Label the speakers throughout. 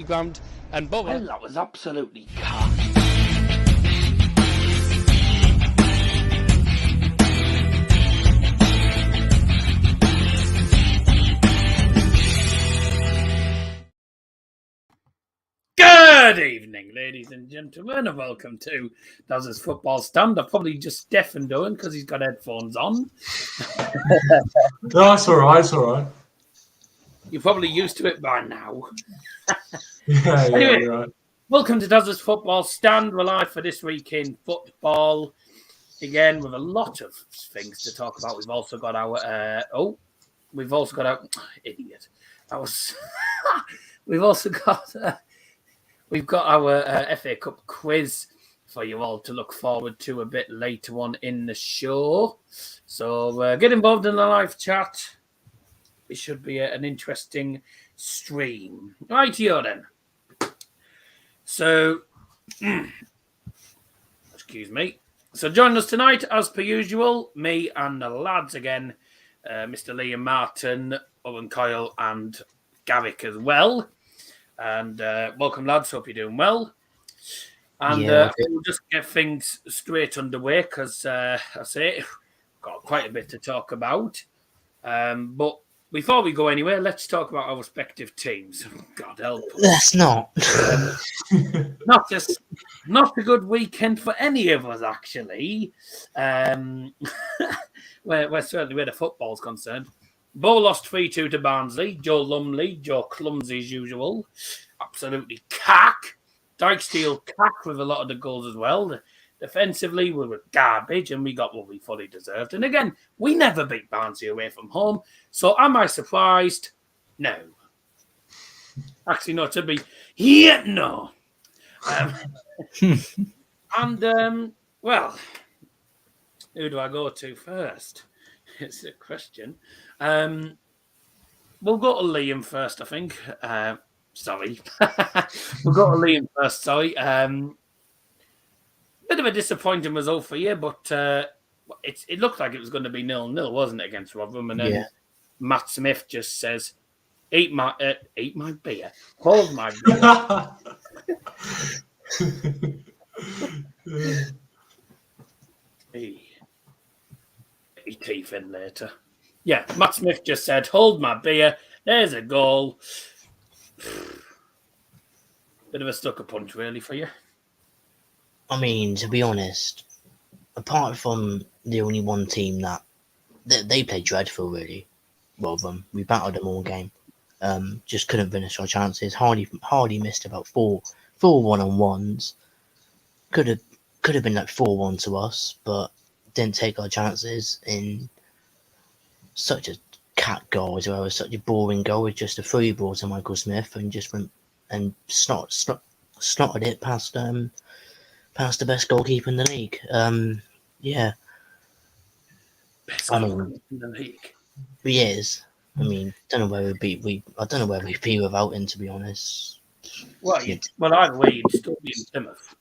Speaker 1: City ground, and Borough.
Speaker 2: Well, that was absolutely cock.
Speaker 3: Good evening, ladies and gentlemen, and welcome to Daz's Football Stand. I've probably just deafened Owen because he's got headphones on.
Speaker 4: No, it's all right.
Speaker 3: You're probably used to it by now.
Speaker 4: Yeah, you're right.
Speaker 3: Welcome to Daz's Football Stand. We're live for this week in football. Again, with a lot of things to talk about. We've also got our idiot. We've got our FA Cup quiz for you all to look forward to a bit later on in the show. So get involved in the live chat. It should be an interesting stream. Right here then. So, excuse me. So joining us tonight, as per usual, me and the lads again, Mr. Liam Martin, Owen Coyle and Garrick as well. And welcome, lads. Hope you're doing well. And we'll just get things straight underway because, I say, we've got quite a bit to talk about. But before we go anywhere, let's talk about our respective teams. God help us.
Speaker 5: Let's not.
Speaker 3: Not a good weekend for any of us, actually. We're certainly where the football's concerned. Bow lost 3-2 to Barnsley. Joe Lumley, Joe Clumsy as usual. Absolutely cack. Dykesteel cack with a lot of the goals as well. Defensively, we were garbage and we got what we fully deserved. And again, we never beat Barnsley away from home. So am I surprised? No. Actually, no, to be... Yeah, no. Well, who do I go to first? It's a question. We'll go to Liam first, I think. Sorry. We'll go to Liam first, sorry. Bit of a disappointing result for you, but it looked like it was going to be 0-0, wasn't it, against Rotherham? And then Matt Smith just says, eat my beer. Hold my beer. His teeth in later. Yeah, Matt Smith just said, hold my beer. There's a goal. Bit of a sucker punch, really, for you.
Speaker 5: I mean, to be honest, apart from the only one team that they played dreadful, really. Well, we battled them all game. Just couldn't finish our chances. Hardy missed about four one-on-ones. Could have been like 4-1 to us, but didn't take our chances in such a cat goal as well. It was such a boring goal with just a free ball to Michael Smith and just went and snotted it past the best goalkeeper in the league.
Speaker 3: Best goalkeeper in the league.
Speaker 5: He is. I mean, I don't know where we'd be without him, to be honest.
Speaker 3: Well, either way, you'd still be in Plymouth.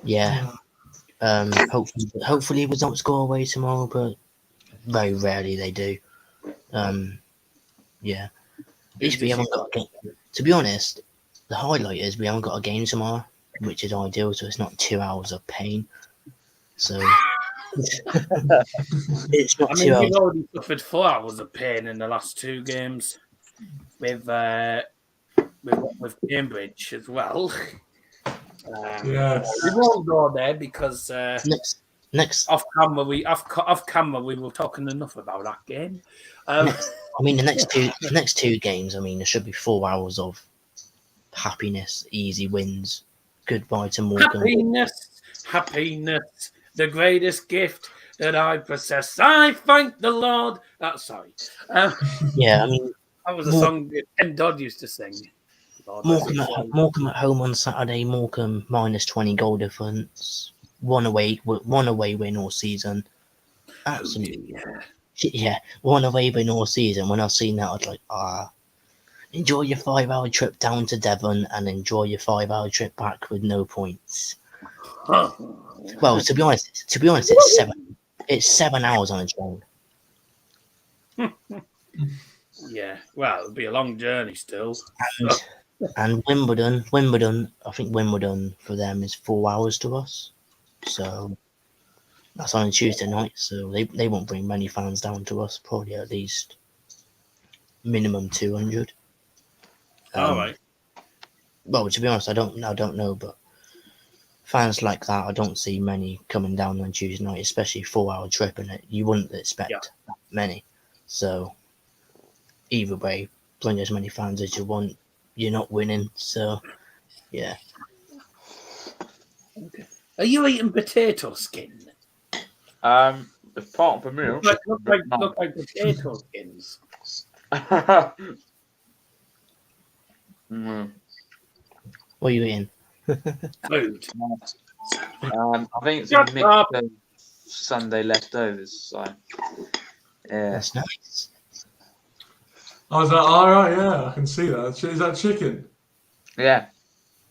Speaker 5: Yeah. Hopefully results go away tomorrow, but very rarely they do. At least we haven't got a game. To be honest, the highlight is we haven't got a game tomorrow, which is ideal, so it's not 2 hours of pain. So it's not 2 hours.
Speaker 3: We've already suffered 4 hours of pain in the last two games with Cambridge as well. We won't go there because
Speaker 5: next
Speaker 3: off camera we were talking enough about that game.
Speaker 5: The next two games. I mean, there should be 4 hours of happiness, easy wins. Goodbye to Morgan.
Speaker 3: Happiness, the greatest gift that I possess. I thank the Lord. Sorry.
Speaker 5: I mean,
Speaker 3: that was a song that Ken Dodd used to sing.
Speaker 5: Morecambe at home on Saturday. Morecambe minus 20 goal difference. One away win all season. Absolutely, one away win all season. When I seen that, I was like, enjoy your 5-hour trip down to Devon and enjoy your 5-hour trip back with no points. Well, to be honest, it's 7 hours on a train.
Speaker 3: Yeah, well, it'll be a long journey still.
Speaker 5: And Wimbledon. I think Wimbledon for them is 4 hours to us. So that's on a Tuesday night. So they won't bring many fans down to us. Probably at least minimum 200.
Speaker 3: All right.
Speaker 5: Well, to be honest, I don't know, but fans like that, I don't see many coming down on Tuesday night, especially 4 hour trip, and you wouldn't expect that many. So either way, bring as many fans as you want. You're not winning, so yeah.
Speaker 3: Okay. Are you eating potato skin?
Speaker 1: Apart from me,
Speaker 3: Look like potato skins.
Speaker 5: What are you eating?
Speaker 3: Food.
Speaker 1: I think it's
Speaker 3: Shut
Speaker 1: a mix
Speaker 3: up.
Speaker 1: of Sunday leftovers. So yeah,
Speaker 5: That's nice.
Speaker 4: I was like, all right, yeah, I can see that. Is that chicken?
Speaker 1: yeah,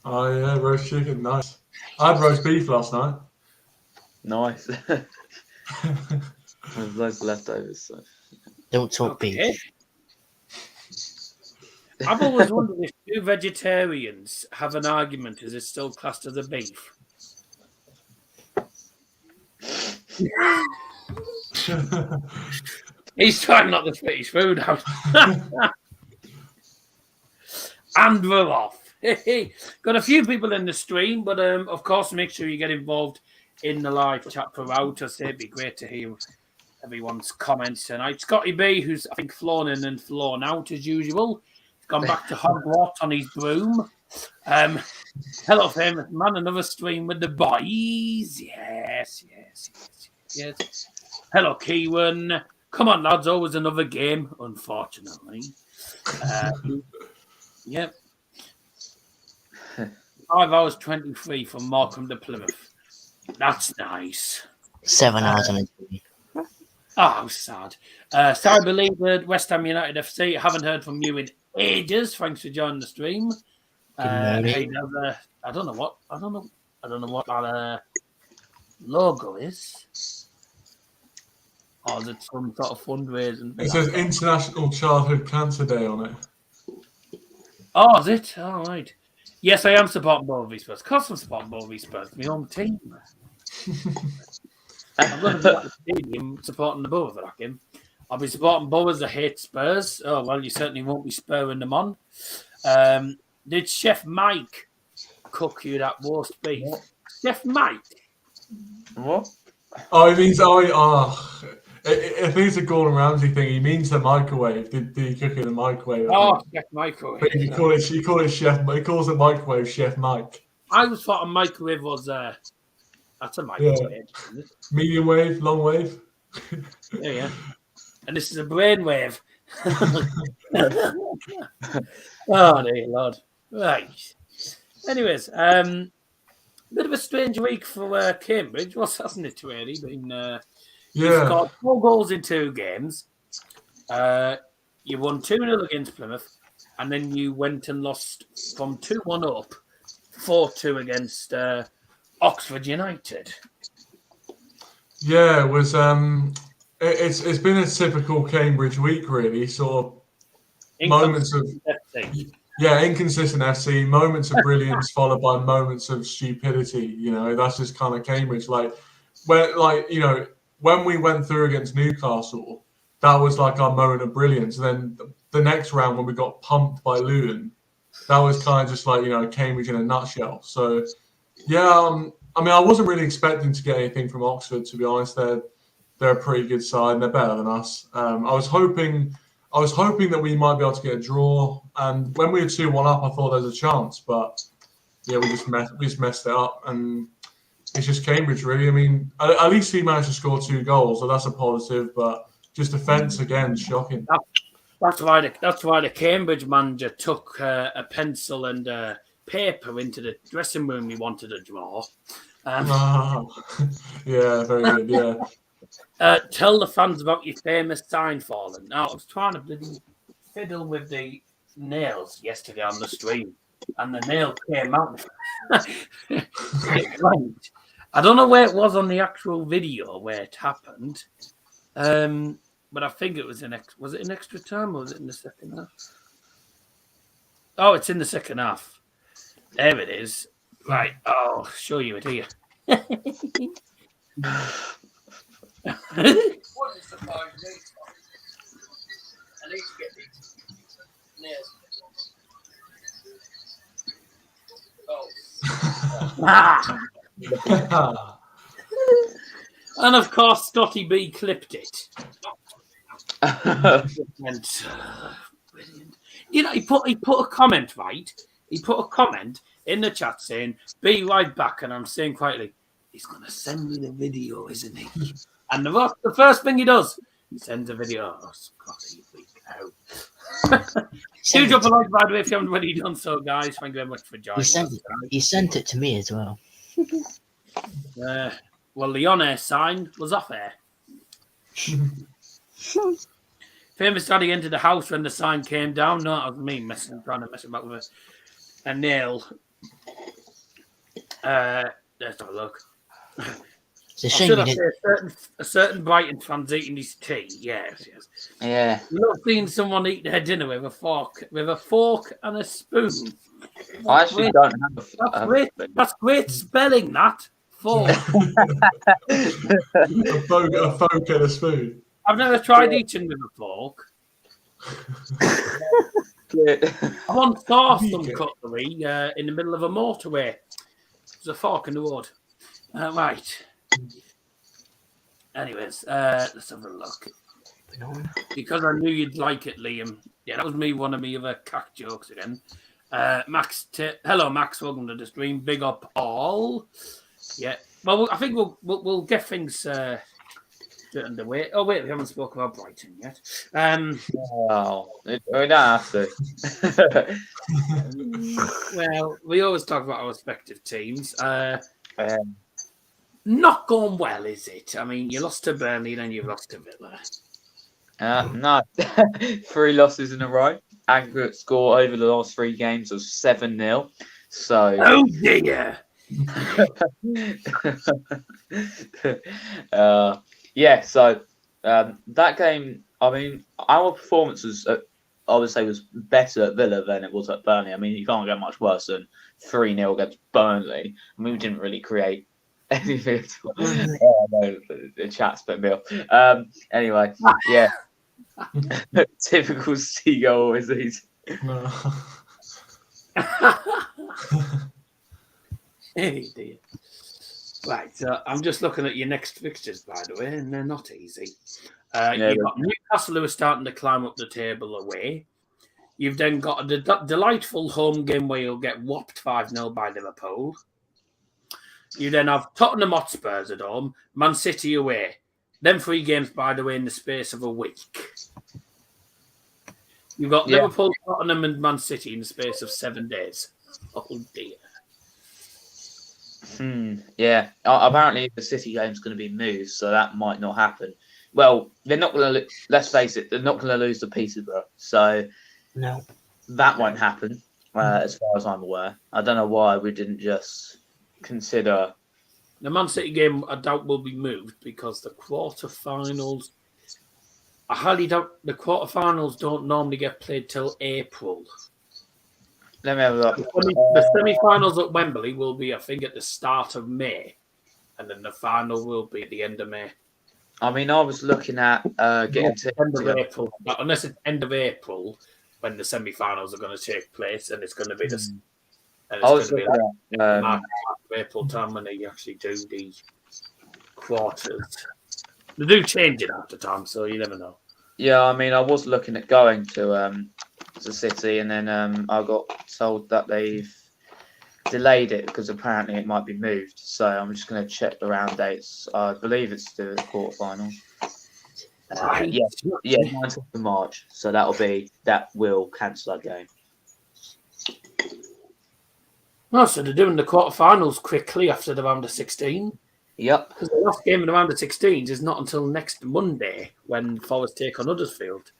Speaker 4: Oh, yeah, roast chicken, nice. I had roast beef last night.
Speaker 1: nice. There's loads of leftovers. So.
Speaker 5: Don't talk
Speaker 3: Okay.
Speaker 5: beef.
Speaker 3: I've always wondered if two vegetarians have an argument, is it still classed as a beef? He's trying not to spit his food out. And we're off. Got a few people in the stream, but of course, make sure you get involved in the live chat throughout. I say it'd be great to hear everyone's comments tonight. Scotty B, who's I think flown in and flown out as usual, he's gone back to Hogwarts on his broom. Hello, famous man, another stream with the boys. Yes. Hello, Keewan. Come on, lads, always another game, unfortunately. Yep. 5 hours 23 from Morecambe to Plymouth. That's nice.
Speaker 5: 7 hours on a TV.
Speaker 3: Oh, sad. Sorry, beleaguered West Ham United FC. Haven't heard from you in ages. Thanks for joining the stream.
Speaker 5: morning.
Speaker 3: I don't know what that logo is. Or is it some sort of fundraising?
Speaker 4: It says International Childhood Cancer Day on it.
Speaker 3: Oh, is it? All right. Yes, I am supporting Bovey Spurs. Of course I'm supporting Bovey Spurs. My own team. I'm going to be at the stadium supporting the both of that game. I'll be supporting Bowers that hate Spurs. Oh, well, you certainly won't be spurring them on. Did Chef Mike cook you that roast beef? Chef Mike?
Speaker 1: What?
Speaker 4: Oh, it means I think it's a Gordon Ramsay thing. He means the microwave. Did he cook in the microwave?
Speaker 3: Oh, Chef Microwave.
Speaker 4: But you call it Chef. He calls it microwave Chef Mike.
Speaker 3: I was thought a microwave was that's a microwave. Isn't it?
Speaker 4: Medium wave, long wave.
Speaker 3: Yeah. And this is a brainwave. Oh, dear Lord. Right. Anyways, bit of a strange week for Cambridge, hasn't it, really? You scored 4 goals in 2 games. You won 2-0 against Plymouth, and then you went and lost from 2-1 up, 4-2 against Oxford United.
Speaker 4: Yeah, it was. It's been a typical Cambridge week, really. Sort of moments of inconsistent FC, moments of brilliance followed by moments of stupidity. You know, that's just kind of Cambridge. When we went through against Newcastle, that was like our moment of brilliance. And then the next round, when we got pumped by Luton, that was kind of just like, Cambridge in a nutshell. So, yeah, I wasn't really expecting to get anything from Oxford, to be honest. They're a pretty good side, and they're better than us. I was hoping that we might be able to get a draw. And when we were 2-1 up, I thought there was a chance. But, yeah, we just messed it up. And it's just Cambridge, really. I mean, at least he managed to score 2 goals, so that's a positive. But just defence again, shocking.
Speaker 3: That's why the Cambridge manager took a pencil and paper into the dressing room he wanted to draw.
Speaker 4: Yeah, very good. Yeah.
Speaker 3: Tell the fans about your famous sign falling. Now, I was trying to bloody fiddle with the nails yesterday on the stream, and the nail came out. It went. I don't know where it was on the actual video where it happened, but I think it was was it in extra time or was it in the second half? Oh, it's in the second half. There it is. Right. I'll show you it here. What is the 5 days? I need to get these nails. Oh. And of course, Scotty B clipped it. And, brilliant. You know, he put a comment, right? He put a comment in the chat saying, "Be right back," and I'm saying quietly, "He's going to send me the video, isn't he?" And the first thing he does, he sends a video. Oh, Scotty, out. Do drop a like, by the way, if you haven't already done so, guys. Thank you very much for joining us.
Speaker 5: He sent it to me as well.
Speaker 3: Well, the on-air sign was off air. Famous Daddy entered the house when the sign came down. No, that was me trying to mess him up with a nail. Let's have a look.
Speaker 5: It's a shame
Speaker 3: a certain Brighton fan's eating his tea. Yes.
Speaker 1: Yeah.
Speaker 3: You're not seeing someone eat their dinner with a fork and a spoon.
Speaker 1: I actually don't have
Speaker 3: That's great spelling, that. Fork.
Speaker 4: a fork and a spoon.
Speaker 3: I've never tried eating with a fork. I once saw some cutlery in the middle of a motorway. There's a fork in the road. Right. Anyways, let's have a look. Because I knew you'd like it, Liam. Yeah, that was me, one of me other cack jokes again. Max, hello, Max. Welcome to the stream. Big up all. Yeah. Well, I think we'll get things underway. Oh wait, we haven't spoken about Brighton yet.
Speaker 1: Oh, we don't have to.
Speaker 3: Well, we always talk about our respective teams. Not going well, is it? I mean, you lost to Burnley, then you've lost to Villa.
Speaker 1: No, 3 losses in a row. Aggregate score over the last 3 games was 7-0. So,
Speaker 3: oh dear.
Speaker 1: Yeah. So that game, I mean, our performance was, I would say, was better at Villa than it was at Burnley. I mean, you can't get much worse than 3-0 against Burnley. I mean, we didn't really create anything at all. No, the chat's put me off. Anyway, yeah. Typical seagull disease.
Speaker 4: No.
Speaker 3: Hey dear. Right, so I'm just looking at your next fixtures, by the way, and they're not easy. You've got Newcastle, who are starting to climb up the table away. You've then got a delightful home game where you'll get whopped 5-0 by Liverpool. You then have Tottenham Hotspurs at home, Man City away. Then 3 games, by the way, in the space of a week. You've got Liverpool, Tottenham, and Man City in the space of 7 days. Oh dear.
Speaker 1: Yeah. Apparently, the City game's going to be moved, so that might not happen. Well, they're not going to. Let's face it, they're not going to lose to Peterborough, so
Speaker 5: no,
Speaker 1: that won't happen, as far as I'm aware. I don't know why we didn't just consider.
Speaker 3: The Man City game, I doubt, will be moved because the quarterfinals. I highly doubt the quarterfinals don't normally get played till April.
Speaker 1: Let me have a look.
Speaker 3: The semi-finals at Wembley will be, I think, at the start of May, and then the final will be at the end of May.
Speaker 1: I mean, I was looking at getting to
Speaker 3: end of April, unless it's end of April when the semi-finals are going to take place, and it's going to be this. And it's going to be like March, April time when they actually do the quarters. They do change it after time, so you never know.
Speaker 1: Yeah, I mean, I was looking at going to City, and then I got told that they've delayed it because apparently it might be moved. So I'm just going to check the round dates. I believe it's the quarterfinals. Yeah, 9th of March. So that will cancel that game.
Speaker 3: Oh, so they're doing the quarterfinals quickly after the round of 16.
Speaker 1: Yep.
Speaker 3: Because the last game in the round of 16s is not until next Monday when Forest take on Huddersfield.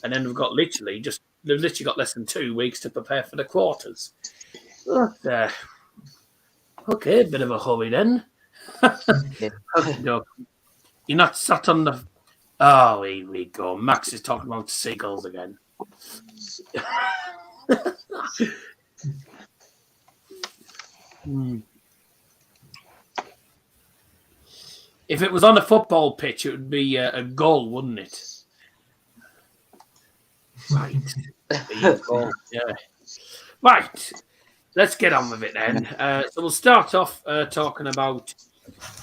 Speaker 3: And then they've literally got less than 2 weeks to prepare for the quarters. But, okay, a bit of a hurry then. You're not sat on the Oh, here we go. Max is talking about seagulls again. If it was on a football pitch, it would be a goal, wouldn't it? Right. Yeah. Right. Let's get on with it then. So we'll start off talking about,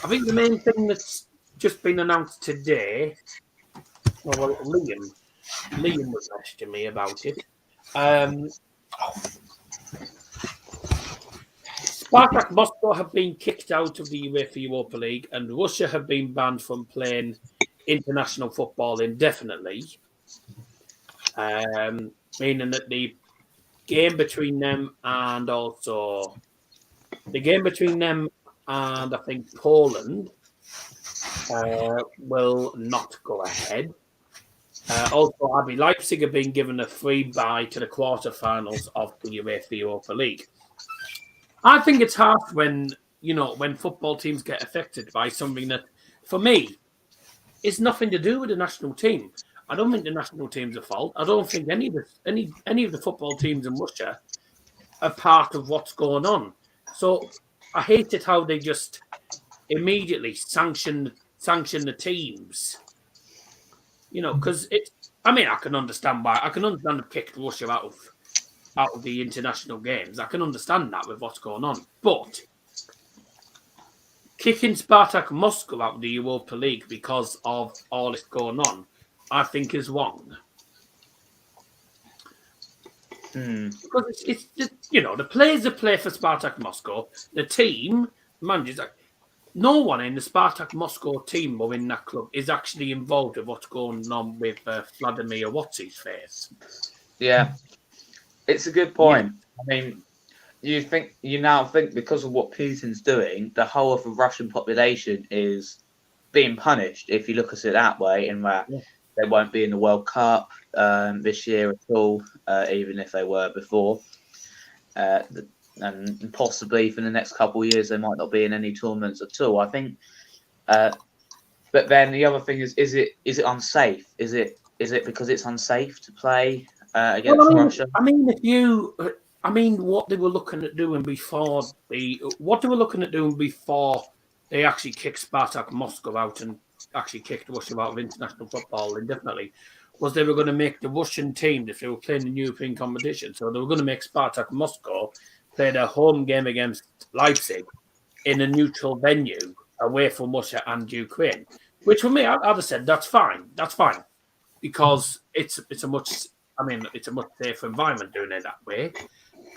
Speaker 3: I think the main thing that's just been announced today. Well, Liam was messaging me about it. Spartak Moscow have been kicked out of the UEFA Europa League, and Russia have been banned from playing international football indefinitely. Meaning that the game between them and I think Poland will not go ahead. Also, RB Leipzig have been given a free bye to the quarterfinals of the UEFA Europa League. I think it's harsh when football teams get affected by something that, for me, is nothing to do with the national team. I don't think the national team's at fault. I don't think any of the football teams in Russia are part of what's going on. So I hate it how they just immediately sanction the teams. Because I can understand why. I can understand the kicked Russia out of the international games. I can understand that with what's going on. But kicking Spartak Moscow out of the Europa League because of all this going on, I think is wrong. Because it's the players that play for Spartak Moscow, the team, managers, no one in the Spartak Moscow team or in that club is actually involved with what's going on with Vladimir What's-his-face.
Speaker 1: Yeah, it's a good point. Yeah. I mean, you now think because of what Putin's doing, the whole of the Russian population is being punished, if you look at it that way, in that they won't be in the World Cup this year at all, even if they were before. And possibly for the next couple of years, they might not be in any tournaments at all. I think. But then the other thing is it unsafe? Is it because it's unsafe to play against Russia?
Speaker 3: What they were looking at doing before they actually kicked Spartak Moscow out and actually kicked Russia out of international football indefinitely was they were going to make the Russian team, if they were playing in European competition, so they were going to make Spartak Moscow play their home game against Leipzig in a neutral venue away from Russia and Ukraine. Which for me, I'd have said that's fine. That's fine because it's a much safer environment doing it that way.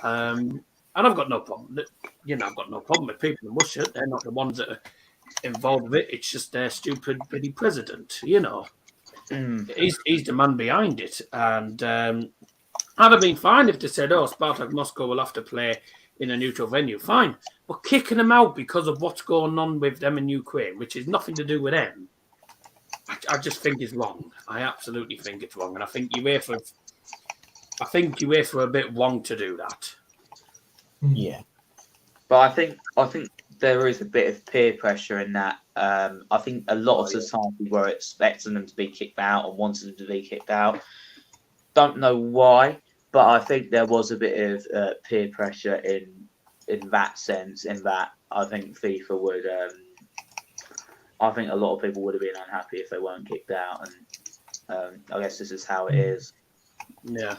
Speaker 3: And I've got no problem. I've got no problem with people in Russia. They're not the ones that are involved with it. It's just their stupid bloody president. He's the man behind it. And I'd have been fine if they said, "Oh, Spartak Moscow will have to play in a neutral venue." Fine, but kicking them out because of what's going on with them in Ukraine, which is nothing to do with them, I just think is wrong. I absolutely think it's wrong, and I think UEFA are a bit wrong to do that.
Speaker 5: Yeah,
Speaker 1: but I think there is a bit of peer pressure in that. I think a lot of society were expecting them to be kicked out and wanted them to be kicked out. Don't know why, but I think there was a bit of peer pressure in that sense. In that, I think FIFA would. I think a lot of people would have been unhappy if they weren't kicked out, and I guess this is how it is.
Speaker 3: Yeah.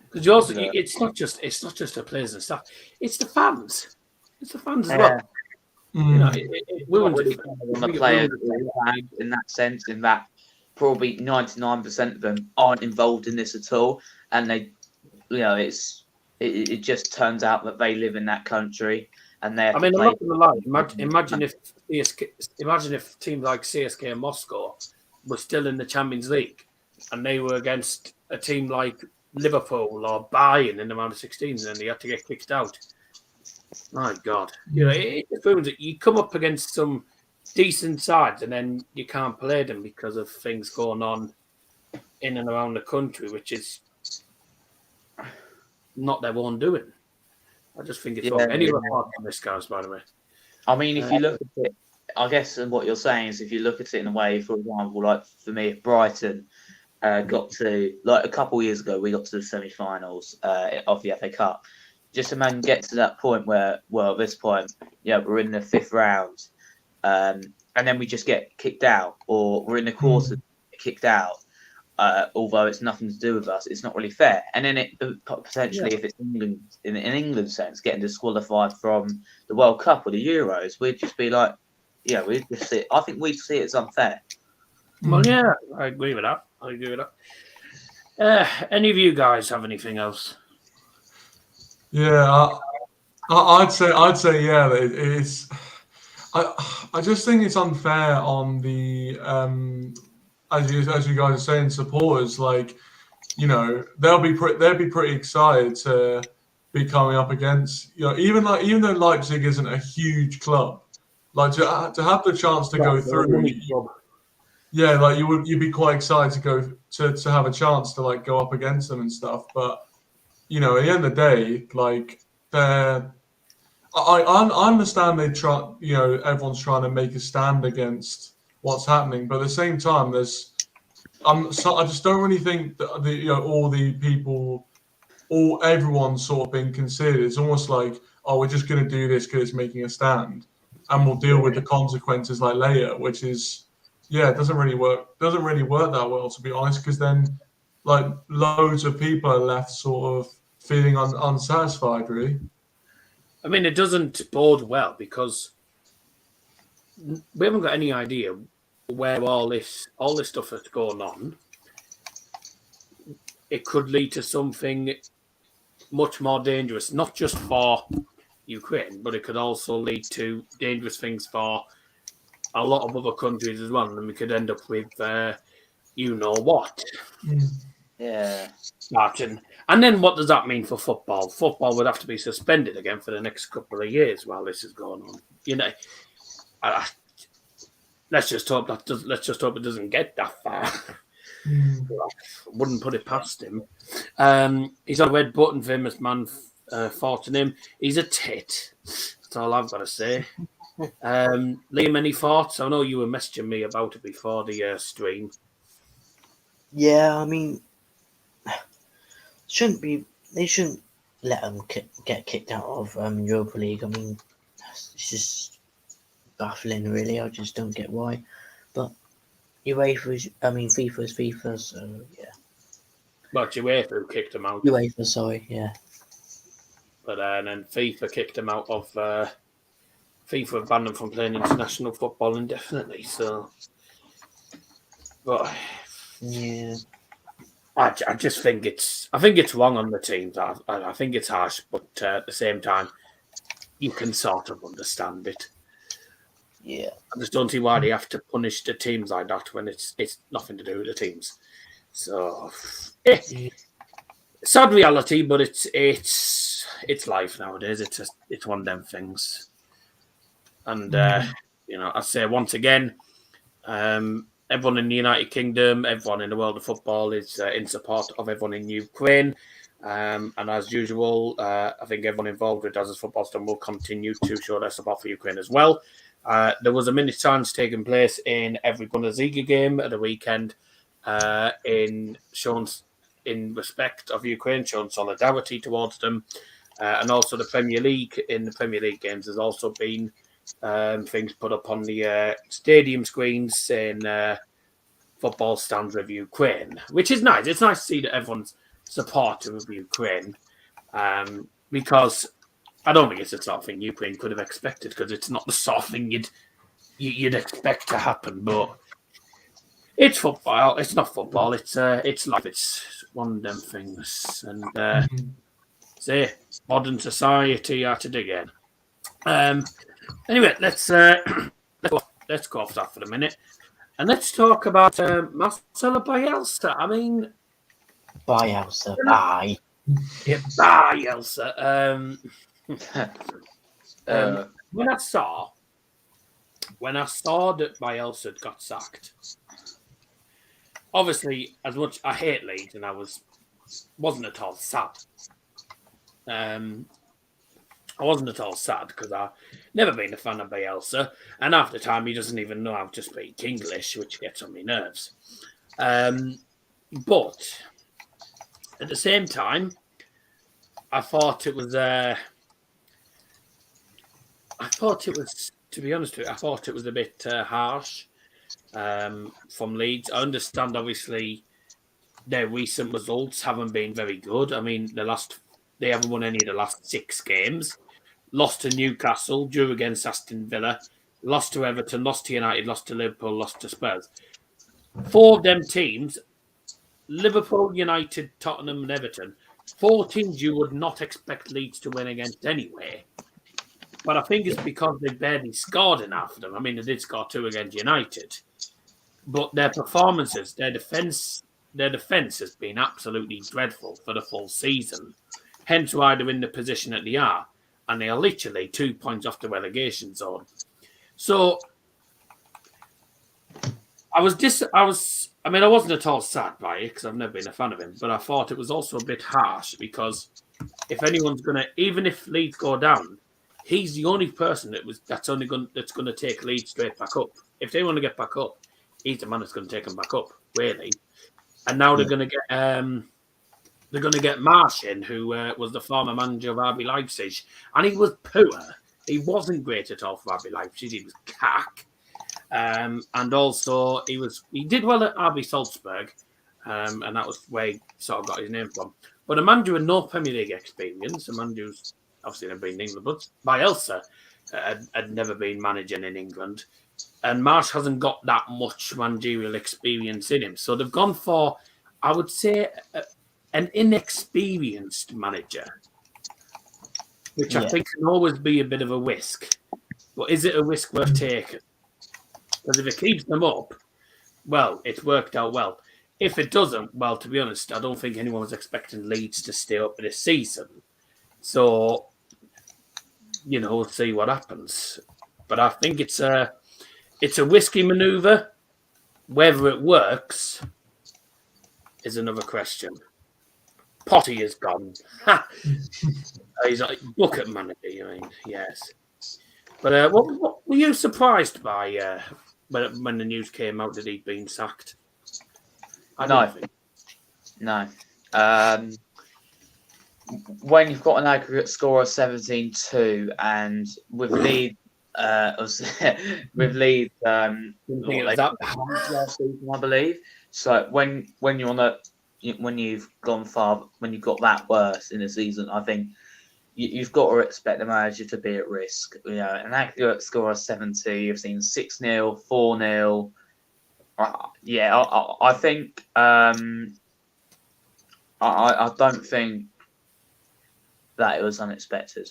Speaker 3: Because you also, it's not just the players and stuff; it's the fans. It's the fans as well. It ruins it.
Speaker 1: The players in that sense, in that probably 99% of them aren't involved in this at all, and they, it just turns out that they live in that country and they.
Speaker 3: I'm not gonna lie. Imagine if teams like CSK and Moscow were still in the Champions League, and they were against a team like Liverpool or Bayern in the round of 16s, and then they had to get kicked out. My God, it ruins it. You come up against some decent sides, and then you can't play them because of things going on in and around the country, which is not their own doing. I just think it's wrong. Any other thoughts on this, guys, by the way?
Speaker 1: I mean, if you look at it, I guess what you're saying is if you look at it in a way, for example, like for me, if Brighton got to, like a couple of years ago, we got to the semi-finals of the FA Cup. Just imagine get to that point where, well, at this point, we're in the fifth round, and then we just get kicked out, or we're in the quarters, kicked out. Although it's nothing to do with us, it's not really fair. And then it potentially, if it's England in England's sense, getting disqualified from the World Cup or the Euros, we'd just be like, we'd just see. I think we'd see it as unfair.
Speaker 3: Well, yeah, I agree with that. Any of you guys have anything else?
Speaker 4: Yeah, I'd say yeah. It's. I just think it's unfair on the as you guys are saying, supporters, like, they'll be pretty excited to be coming up against, even though Leipzig isn't a huge club, like to have the chance to go through. Yeah, like you'd be quite excited to go to have a chance to like go up against them and stuff. But at the end of the day, like I understand they try, everyone's trying to make a stand against what's happening, but at the same time, I just don't really think that all the people, everyone's sort of been considered. It's almost like, oh, we're just going to do this because it's making a stand, and we'll deal with the consequences like later, which is, it doesn't really work. Doesn't really work that well, to be honest, because then like loads of people are left sort of feeling unsatisfied, really.
Speaker 3: I mean, it doesn't bode well because we haven't got any idea where all this stuff that's going on. It could lead to something much more dangerous, not just for Ukraine, but it could also lead to dangerous things for a lot of other countries as well, and we could end up with what.
Speaker 1: Yeah.
Speaker 3: Martin. And then what does that mean for football? Football would have to be suspended again for the next couple of years while this is going on. Let's just hope it doesn't get that far. Wouldn't put it past him. He's on a red button, famous man, fortune him. He's a tit. That's all I've got to say. Liam, any thoughts? I know you were messaging me about it before the stream.
Speaker 5: Yeah, I mean, they shouldn't let them get kicked out of Europa League. I mean, it's just baffling, really. I just don't get why. But FIFA's FIFA, so yeah.
Speaker 3: But UEFA kicked him out.
Speaker 5: UEFA, sorry, yeah.
Speaker 3: But then FIFA kicked him out of. FIFA banned him from playing international football indefinitely. So, but
Speaker 5: yeah.
Speaker 3: I just think it's wrong on the teams. I think it's harsh, but at the same time, you can sort of understand it.
Speaker 5: Yeah,
Speaker 3: I just don't see why they have to punish the teams like that when it's nothing to do with the teams. So, sad reality, but it's life nowadays. It's one of them things. And I say once again, everyone in the United Kingdom, everyone in the world of football is in support of everyone in Ukraine. And as usual, I think everyone involved with Daz's Football Stone will continue to show their support for Ukraine as well. There was a mini challenge taking place in every Bundesliga game at the weekend in respect of Ukraine, showing solidarity towards them. And also the Premier League, in the Premier League games, there's also been things put up on the stadium screens saying football stands with Ukraine, which is nice. It's nice to see that everyone's supportive of Ukraine because I don't think it's the sort of thing Ukraine could have expected, because it's not the sort of thing you'd expect to happen. But it's football. It's not football. It's life. It's one of them things. And say modern society at it again. Anyway, let's go off that for a minute, and let's talk about Marcelo Bielsa. I mean,
Speaker 5: Bielsa, bye.
Speaker 3: Yeah, Bielsa. When I saw that Bielsa got sacked, obviously, as much I hate Leeds, and I wasn't at all sad. I wasn't at all sad because I've never been a fan of Bielsa, and half the time he doesn't even know how to speak English, which gets on my nerves. But at the same time, I thought it was, to be honest with you, I thought it was a bit harsh from Leeds. I understand, obviously, their recent results haven't been very good. I mean, they haven't won any of the last 6 games. Lost to Newcastle, drew against Aston Villa, lost to Everton, lost to United, lost to Liverpool, lost to Spurs. 4 of them teams, Liverpool, United, Tottenham and Everton, 4 teams you would not expect Leeds to win against anyway. But I think it's because they barely scored enough of them. I mean, they did score 2 against United. But their performances, their defence has been absolutely dreadful for the full season. Hence why they're in the position that they are. And they are literally 2 points off the relegation zone. So I wasn't at all sad by it because I've never been a fan of him, but I thought it was also a bit harsh because if anyone's even if Leeds go down, he's the only person that's going to take Leeds straight back up. If they want to get back up, he's the man that's going to take them back up, really. And now they're going to get Marsh in, who was the former manager of RB Leipzig, and he was poor. He wasn't great at all for RB Leipzig. He was cack. And also, he did well at RB Salzburg, and that was where he sort of got his name from. But a manager with no Premier League experience, a manager who's obviously never been in England, but Bielsa had never been managing in England. And Marsh hasn't got that much managerial experience in him. So they've gone for, I would say, an inexperienced manager, which I think can always be a bit of a risk. But is it a risk worth taking? Because if it keeps them up, well, it's worked out well. If it doesn't, well, to be honest, I don't think anyone was expecting Leeds to stay up for this season. So, we'll see what happens. But I think it's a risky manoeuvre. Whether it works is another question. Potty is gone. He's like bucket manager, you mean? Yes. But what were you surprised by when the news came out that he'd been sacked?
Speaker 1: No. When you've got an aggregate score of 17-2 and with Leeds, last season, I believe. So when you've gone far, when you've got that worse in the season, I think you've got to expect the manager to be at risk. An accurate score of 70. You've seen 6-0, 4-0. I think I don't think that it was unexpected.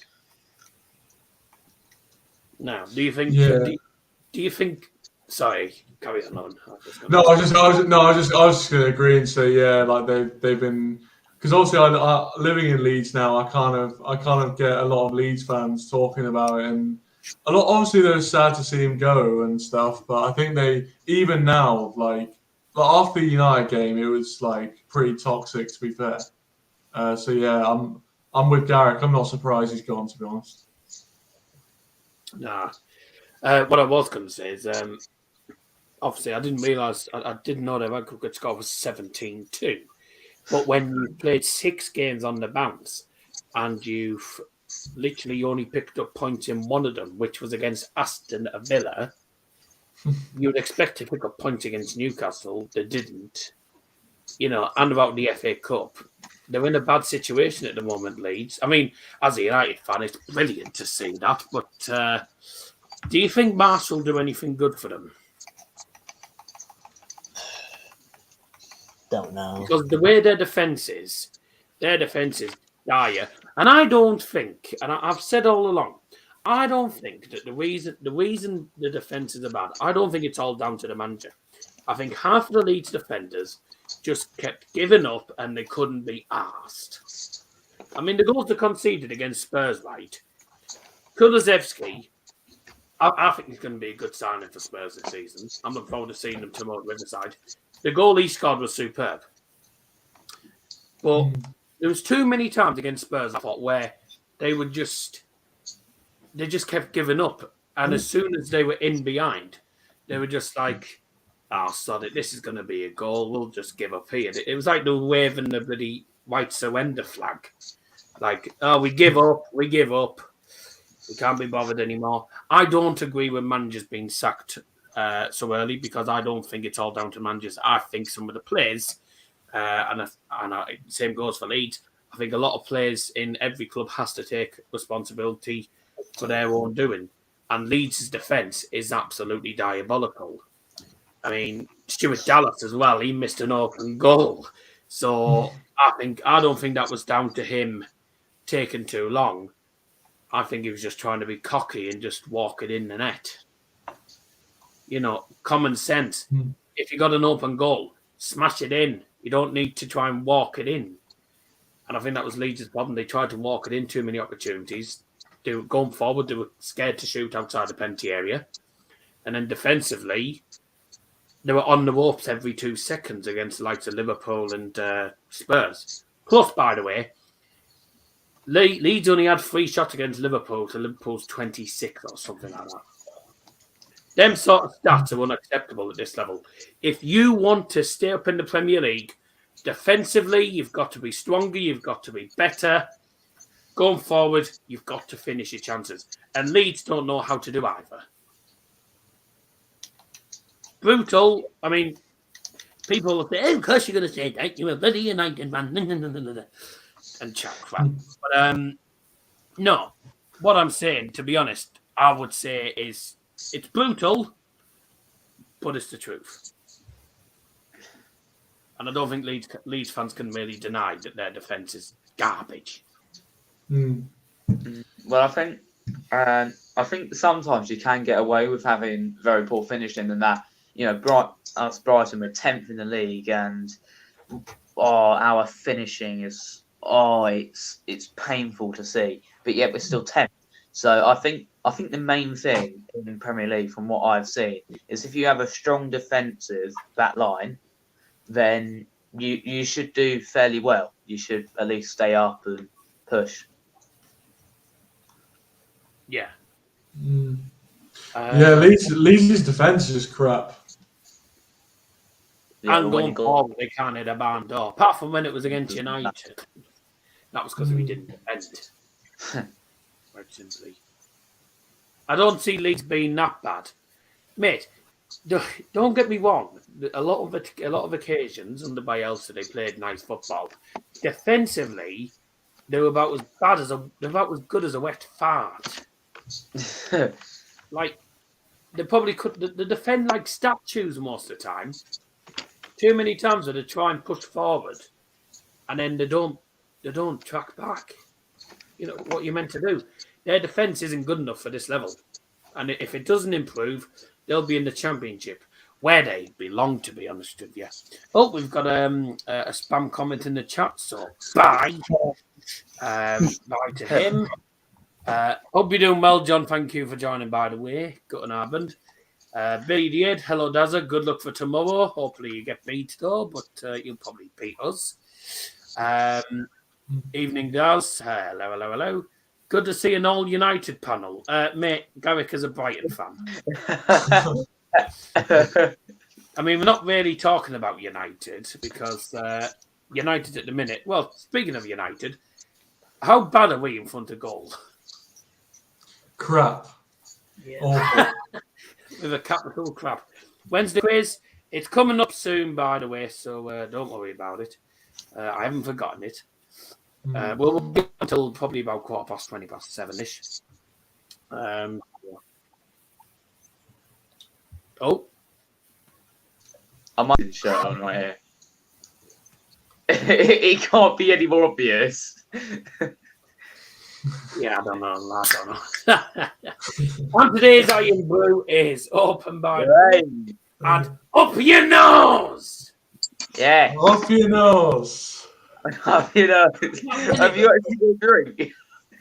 Speaker 3: Now, do you think? Do you think? Sorry, carry on.
Speaker 4: I was just going to agree and say, they've been, because obviously I living in Leeds now, I kind of get a lot of Leeds fans talking about it, and a lot. Obviously, they're sad to see him go and stuff, but I think they even now, like after the United game, it was like pretty toxic, to be fair. I'm with Garrick. I'm not surprised he's gone, to be honest.
Speaker 3: Nah. What I was going to say is, obviously, I didn't realise, I didn't know their aggregate score was 17-2. But when you played 6 games on the bounce and you've literally only picked up points in one of them, which was against Aston Villa, you'd expect to pick up points against Newcastle. They didn't. And about the FA Cup. They're in a bad situation at the moment, Leeds. I mean, as a United fan, it's brilliant to see that. But do you think Marsh will do anything good for them?
Speaker 5: Don't know.
Speaker 3: Because the way their defence is dire. And I don't think, and I've said all along, I don't think that the reason the defence is bad, I don't think it's all down to the manager. I think half of the Leeds defenders just kept giving up and they couldn't be arsed. I mean, the goals they conceded against Spurs, right? Kulusevski, I think he's going to be a good signing for Spurs this season. I'm looking forward to seeing them tomorrow at Riverside. The goal he scored was superb. But there was too many times against Spurs, I thought, where they would just they just kept giving up. And as soon as they were in behind, they were just like, "Oh, sod it, this is going to be a goal. We'll just give up here." It was like they were waving the bloody white surrender flag. Like, "Oh, we give up. We can't be bothered anymore." I don't agree with managers being sacked so early because I don't think it's all down to managers. I think some of the players, same goes for Leeds, I think a lot of players in every club has to take responsibility for their own doing. And Leeds' defence is absolutely diabolical. I mean, Stuart Dallas as well, he missed an open goal. So I don't think that was down to him taking too long. I think he was just trying to be cocky and just walk it in the net. Common sense. If you got an open goal, smash it in. You don't need to try and walk it in. And I think that was Leeds' problem. They tried to walk it in, too many opportunities. They were going forward. They were scared to shoot outside the penalty area. And then defensively, they were on the ropes every 2 seconds against the likes of Liverpool and Spurs. Plus, by the way, Leeds only had 3 shots against Liverpool to Liverpool's 26 or something like that. Them sort of stats are unacceptable at this level. If you want to stay up in the Premier League, defensively, you've got to be stronger, you've got to be better. Going forward, you've got to finish your chances. And Leeds don't know how to do either. Brutal. I mean, people will say, "Oh, of course you're going to say that. You're a bloody United man." And chat crap. But no, what I'm saying, to be honest, I would say is it's brutal, but it's the truth. And I don't think Leeds fans can really deny that their defence is garbage.
Speaker 1: Well, I think sometimes you can get away with having very poor finishing, and that Brighton were 10th in the league, and our finishing is it's painful to see, but yet we're still 10th. So I think the main thing in the Premier League, from what I've seen, is if you have a strong defensive back line, then you should do fairly well. You should at least stay up and push.
Speaker 3: Yeah.
Speaker 4: Leeds' defence is crap.
Speaker 1: Yeah,
Speaker 3: and going forward, they can't hit a barn door. Apart from when it was against United. That was because we didn't defend. Quite simply. I don't see Leeds being that bad. Mate, don't get me wrong. A lot of occasions under Bielsa, they played nice football. Defensively, they were about as good as a wet fart. Like, they probably could. They defend like statues most of the time. Too many times that they try and push forward, and then they don't track back. You know what you're meant to do. Their defense isn't good enough for this level, and if it doesn't improve, they'll be in the Championship, where they belong, to be honest with you. Oh, we've got a spam comment in the chat, so bye. Bye to him. Hope you're doing well, John. Thank you for joining, by the way. Guten Abend. Billy Died, hello, Dazza. Good luck for tomorrow. Hopefully you get beat, though, but you'll probably beat us. Evening, Daz. Hello. Good to see an all United panel. Mate, Garrick is a Brighton fan. I mean, we're not really talking about United because United at the minute. Well, speaking of United, how bad are we in front of goal?
Speaker 4: Crap.
Speaker 3: Yeah. With a capital crap. Wednesday quiz. It's coming up soon, by the way, so don't worry about it. I haven't forgotten it. We'll be until probably about 7:15ish. Oh.
Speaker 1: I might have the shirt on right here. It can't be any more obvious.
Speaker 3: Yeah, I don't know. And today's Iron Brew is open by and up your nose.
Speaker 1: Yeah.
Speaker 4: Up your nose.
Speaker 1: Have you actually got a drink?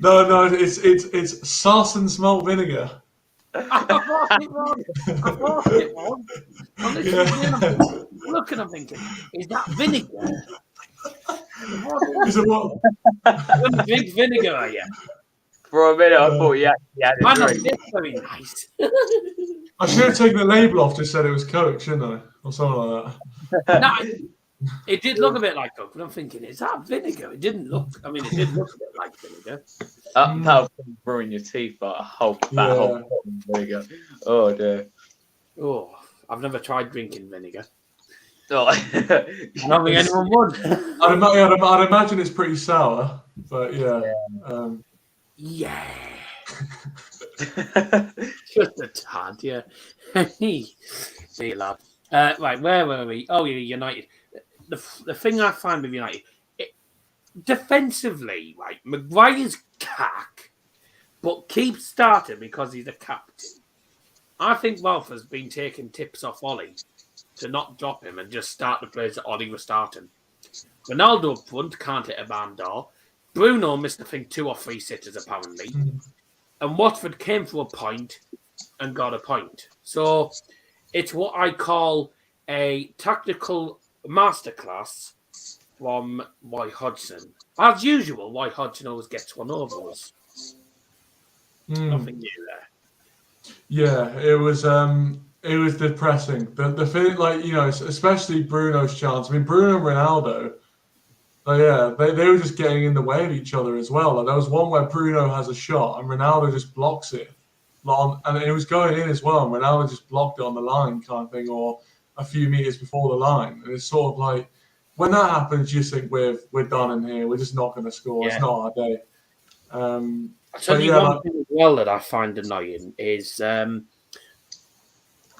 Speaker 4: No, it's sauce and smelt vinegar.
Speaker 3: I thought it was. I'm looking, I'm thinking, is that vinegar?
Speaker 4: Is it what?
Speaker 3: Drink vinegar, are you?
Speaker 1: For a minute, I thought you actually had a
Speaker 3: Man,
Speaker 1: drink.
Speaker 3: that's very nice.
Speaker 4: I should have taken the label off, just said it was Coke, shouldn't I? Or something like that.
Speaker 3: No, it did look a bit like Coke, but I'm thinking, is that vinegar? It didn't look. I mean, it did look a bit like vinegar.
Speaker 1: That'll ruin your teeth, but a whole pot of vinegar. Oh dear.
Speaker 3: Oh, I've never tried drinking vinegar.
Speaker 1: Oh.
Speaker 3: I don't think anyone would.
Speaker 4: I'd imagine it's pretty sour, but yeah.
Speaker 3: Yeah. Just a tad, yeah. See you, lad. Right, where were we? Oh, yeah, United. The thing I find with United, defensively, right, Maguire's cack, but keeps starting because he's a captain. I think Walter's been taking tips off Ollie to not drop him and just start the players that Ollie was starting. Ronaldo up front can't hit a barn door. Bruno missed, I think, 2 or 3 sitters, apparently. And Watford came for a point and got a point. So it's what I call a tactical masterclass from Roy Hodgson. As usual, Roy Hodgson always gets one over us. Nothing new there.
Speaker 4: Yeah, it was depressing. The feeling, like, you know, especially Bruno's chance. I mean, Bruno and Ronaldo, they were just getting in the way of each other as well. Like, there was one where Bruno has a shot and Ronaldo just blocks it, and it was going in as well. And Ronaldo just blocked it on the line, kind of thing, or a few meters before the line. And it's sort of like, when that happens, you just think we're done in here. We're just not going to score. Yeah. It's not our day.
Speaker 3: I'll tell you one thing as well that I find annoying is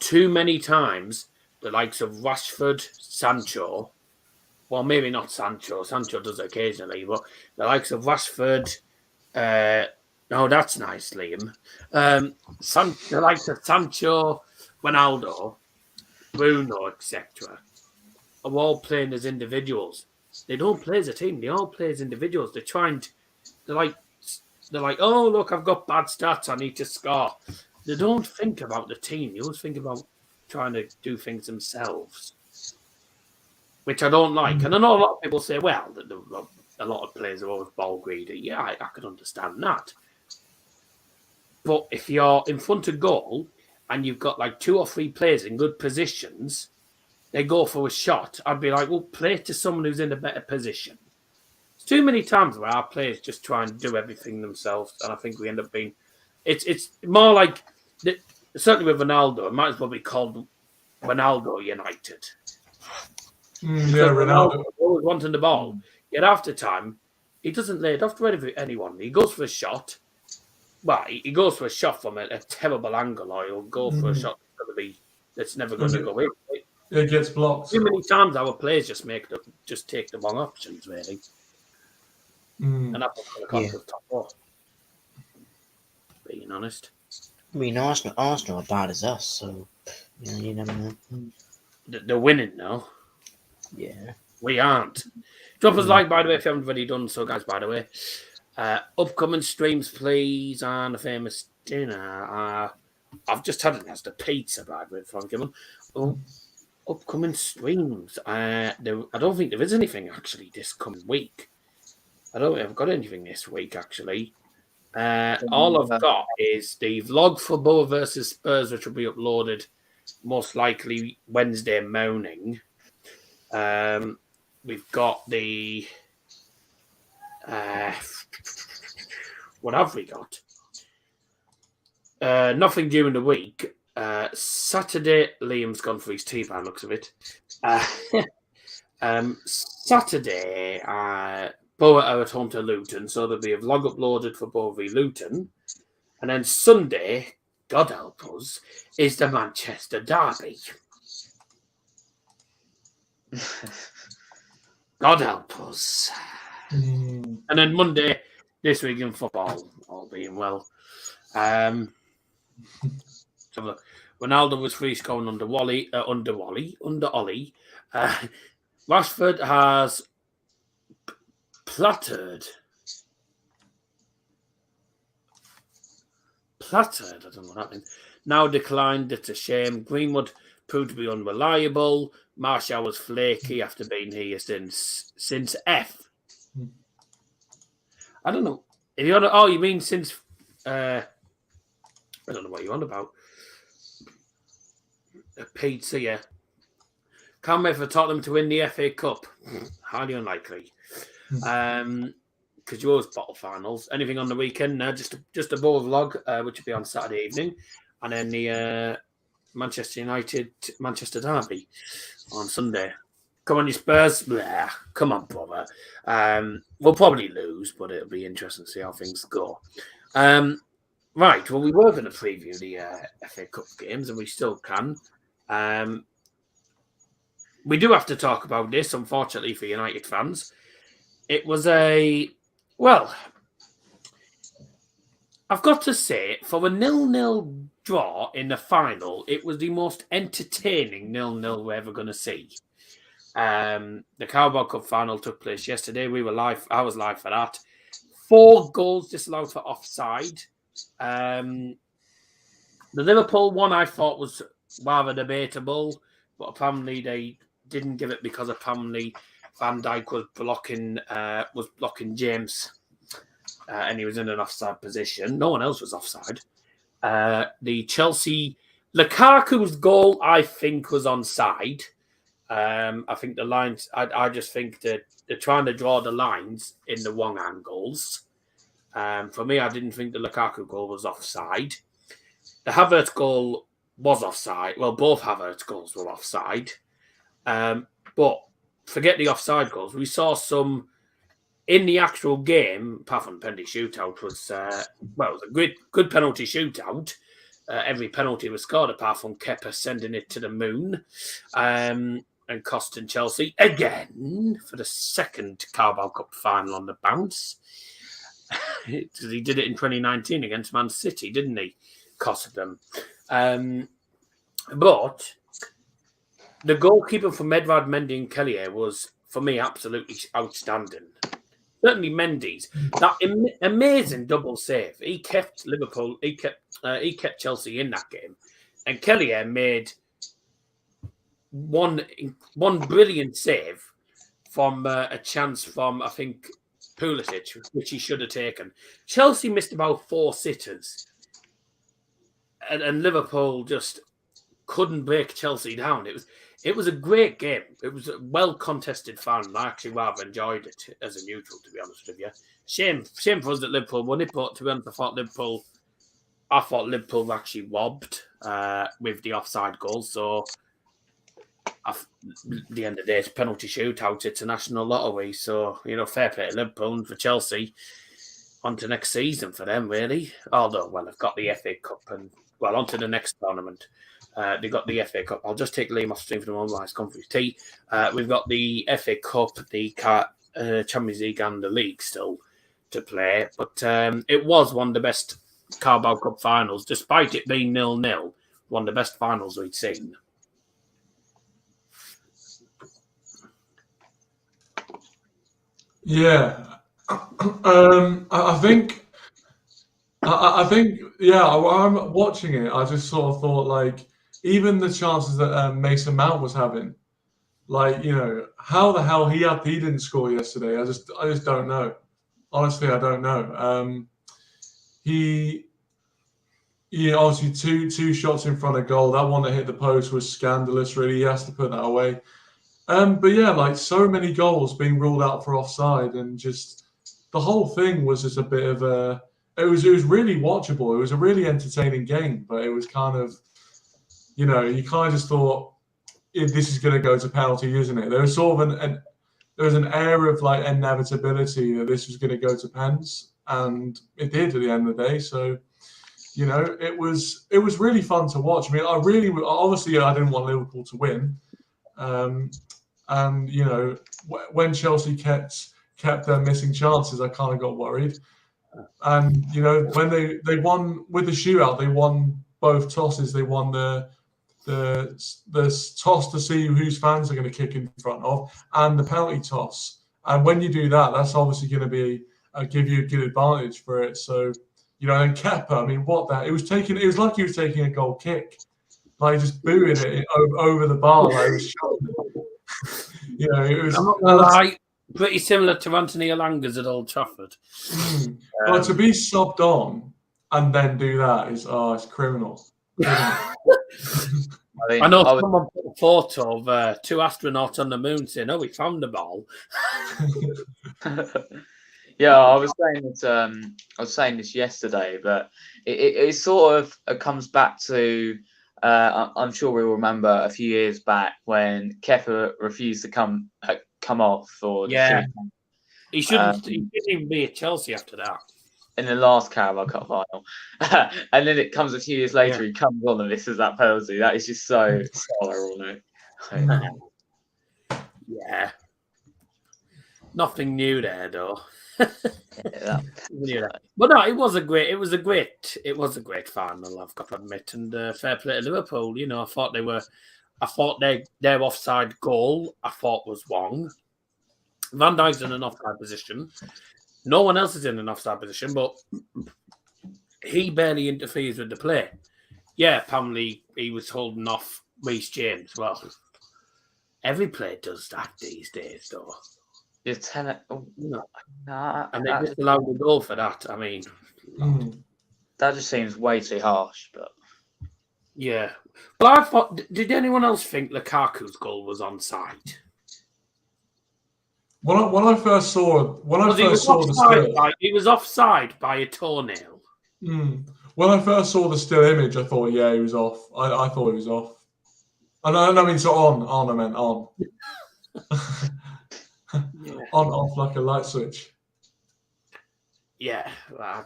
Speaker 3: too many times the likes of Rashford, Sancho, well, maybe not Sancho. Sancho does occasionally, but the likes of Rashford, oh, that's nice, Liam. The likes of Sancho, Ronaldo, Bruno, etc. are all playing as individuals. They don't play as a team. They all play as individuals. They're like, oh, look, I've got bad stats. I need to score. They don't think about the team. They always think about trying to do things themselves, which I don't like. And I know a lot of people say, well, that a lot of players are always ball greedy. Yeah, I can understand that. But if you're in front of goal and you've got like 2 or 3 players in good positions, they go for a shot. I'd be like, well, play to someone who's in a better position. It's too many times where our players just try and do everything themselves, and I think we end up being... It's more like... Certainly with Ronaldo, it might as well be called Ronaldo United. Ronaldo always wanting the ball. Yet after time, he doesn't lay it off to anyone. He goes for a shot. Well, he goes for a shot from a terrible angle, or he'll go for a shot that's never going to go in.
Speaker 4: It gets blocked.
Speaker 3: Too many times our players just take the wrong options, really. And that's what cost us top 4. Being honest.
Speaker 5: I mean, Arsenal are bad as us, so you never know.
Speaker 3: They're winning now.
Speaker 5: Yeah.
Speaker 3: We aren't. Drop us a like, by the way, if you haven't already done so, guys, by the way. Upcoming streams, please, and a famous dinner. I've just had it as the pizza, by the way, from Gibbon. Upcoming streams. I don't think there is anything, actually, this coming week. I don't think I've got anything this week, actually. All I've got is the vlog for Borough versus Spurs, which will be uploaded most likely Wednesday morning. We've got the... what have we got? Nothing during the week. Saturday, Liam's gone for his tea by the looks of it. Saturday, Borough are at home to Luton, so there'll be a vlog uploaded for Borough v Luton. And then Sunday, God help us, is the Manchester derby. God help us. And then Monday, this week in football, all being well. So Ronaldo was free scoring under Ollie. Rashford has plattered. I don't know what happened. Now declined. It's a shame. Greenwood proved to be unreliable. Martial was flaky after being here since F. I don't know. If you want to, oh, you mean since I don't know what you're on about. A pizza, yeah. Can't wait for Tottenham to win the FA Cup. Highly unlikely. Because you always bottle finals. Anything on the weekend? No, just a ball vlog, which will be on Saturday evening, and then the Manchester United Manchester derby on Sunday. Come on, you Spurs! Blah. Come on, brother. We'll probably lose, but it'll be interesting to see how things go. Right. Well, we were going to preview the FA Cup games, and we still can. We do have to talk about this, unfortunately, for United fans. It was well, I've got to say, for a 0-0 draw in the final, it was the most entertaining 0-0 we're ever going to see. The Carabao Cup final took place yesterday. We were live. I was live for that. 4 goals disallowed for offside. The Liverpool one I thought was rather debatable, but apparently they didn't give it because apparently Van Dijk was blocking James, and he was in an offside position. No one else was offside. The Chelsea Lukaku's goal, I think, was onside. I think the lines. I just think that they're trying to draw the lines in the wrong angles. For me, I didn't think the Lukaku goal was offside. The Havertz goal was offside. Well, both Havertz goals were offside. But forget the offside goals. We saw some in the actual game, apart from the penalty shootout, was it was a good penalty shootout. Every penalty was scored apart from Kepa sending it to the moon and costing Chelsea again for the second Carabao Cup final on the bounce. Because he did it in 2019 against Man City, didn't he? Cost them. But the goalkeeper for Medvard, Mendy and Kelliher was, for me, absolutely outstanding. Certainly Mendy's. That amazing double save. He kept Liverpool, he kept Chelsea in that game. And Kelliher made one brilliant save from a chance from, I think, Pulisic, which he should have taken. Chelsea missed about 4 sitters. And Liverpool just couldn't break Chelsea down. It was a great game. It was a well-contested final. I actually rather enjoyed it as a neutral, to be honest with you. Shame for us that Liverpool won it, but to be honest, I thought Liverpool actually robbed with the offside goal. So at the end of the day, it's a penalty shootout. It's a national lottery. So, fair play to Liverpool, and for Chelsea, on to next season for them, really. Although, well, they've got the FA Cup and, well, on to the next tournament. They got the FA Cup. I'll just take Liam off stream for the moment. It's Conference T. We've got the FA Cup, the Champions League, and the league still to play. But it was one of the best Carabao Cup finals, despite it being 0-0. One of the best finals we'd seen.
Speaker 4: Yeah, I think, yeah. I'm watching it. I just sort of thought, like, even the chances that Mason Mount was having, like, how the hell he didn't score yesterday. I just don't know. Honestly, I don't know. He obviously two shots in front of goal. That one that hit the post was scandalous. Really, he has to put that away. But yeah, like, so many goals being ruled out for offside, and just the whole thing was just a bit of a. It was really watchable. It was a really entertaining game, but it was kind of, you kind of just thought, this is going to go to penalty, isn't it? There was sort of there was an air of, like, inevitability that this was going to go to pens, and it did at the end of the day. So, it was really fun to watch. I mean, obviously I didn't want Liverpool to win. And when Chelsea kept their missing chances, I kind of got worried. And when they won with the shootout, they won both tosses. They won the toss to see whose fans are going to kick in front of, and the penalty toss. And when you do that, that's obviously going to be give you a good advantage for it. So and Kepa, I mean, it was like he was taking a goal kick, like just booing it over the bar. Like, it was shocking. It was.
Speaker 3: I'm not gonna lie. Pretty similar to Anthony Elanga's at Old Trafford.
Speaker 4: But to be subbed on and then do that is it's criminal.
Speaker 3: I
Speaker 1: I
Speaker 3: know
Speaker 1: would-
Speaker 3: someone put a photo of 2 astronauts on the moon saying, "Oh, we found the ball."
Speaker 1: Yeah, I was saying this yesterday, but it sort of comes back to I'm sure we'll remember a few years back when Kepa refused to come off for the
Speaker 3: Yeah.
Speaker 1: season
Speaker 3: He shouldn't even be at Chelsea after that.
Speaker 1: in the last Carabao Cup final, and then it comes a few years later. He comes on and misses that penalty. That is just so ironic.
Speaker 3: Yeah. Nothing new there, though. But no, it was a great final, I've got to admit, and fair play to Liverpool. You know, I thought their offside goal I thought was wrong. Van Dijk's in an offside position. No one else is in an offside position, but he barely interferes with the play. Yeah, apparently he was holding off Reece James. Well, every player does that these days, though.
Speaker 1: You're telling,
Speaker 3: And they just allowed a goal for that. I mean,
Speaker 1: that just seems way too harsh. But
Speaker 3: yeah. Well, I thought. Did anyone else think Lukaku's goal was onside?
Speaker 4: When I first saw the still,
Speaker 3: he was offside by a toenail.
Speaker 4: When I first saw the still image, I thought, yeah, he was off. I thought he was off. I mean, so on. I meant on. On off like a light switch.
Speaker 3: Yeah,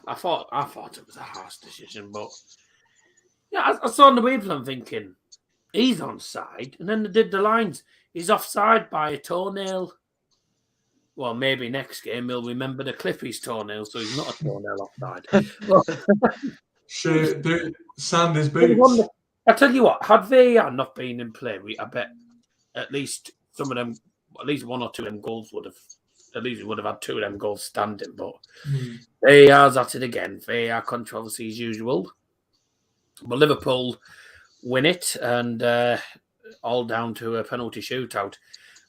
Speaker 3: I thought it was a harsh decision, but yeah, I saw on the replay, I'm thinking he's onside, and then they did the lines. He's offside by a toenail. Well, maybe next game he'll remember to clip his toenail, so he's not a toenail offside.
Speaker 4: Should sand his boots.
Speaker 3: I tell you what, had VAR not been in play, I bet at least some of them, at least one or two of them goals would have had 2 of them goals standing. But VAR's at it again. VAR controversy as usual. But Liverpool win it, and all down to a penalty shootout.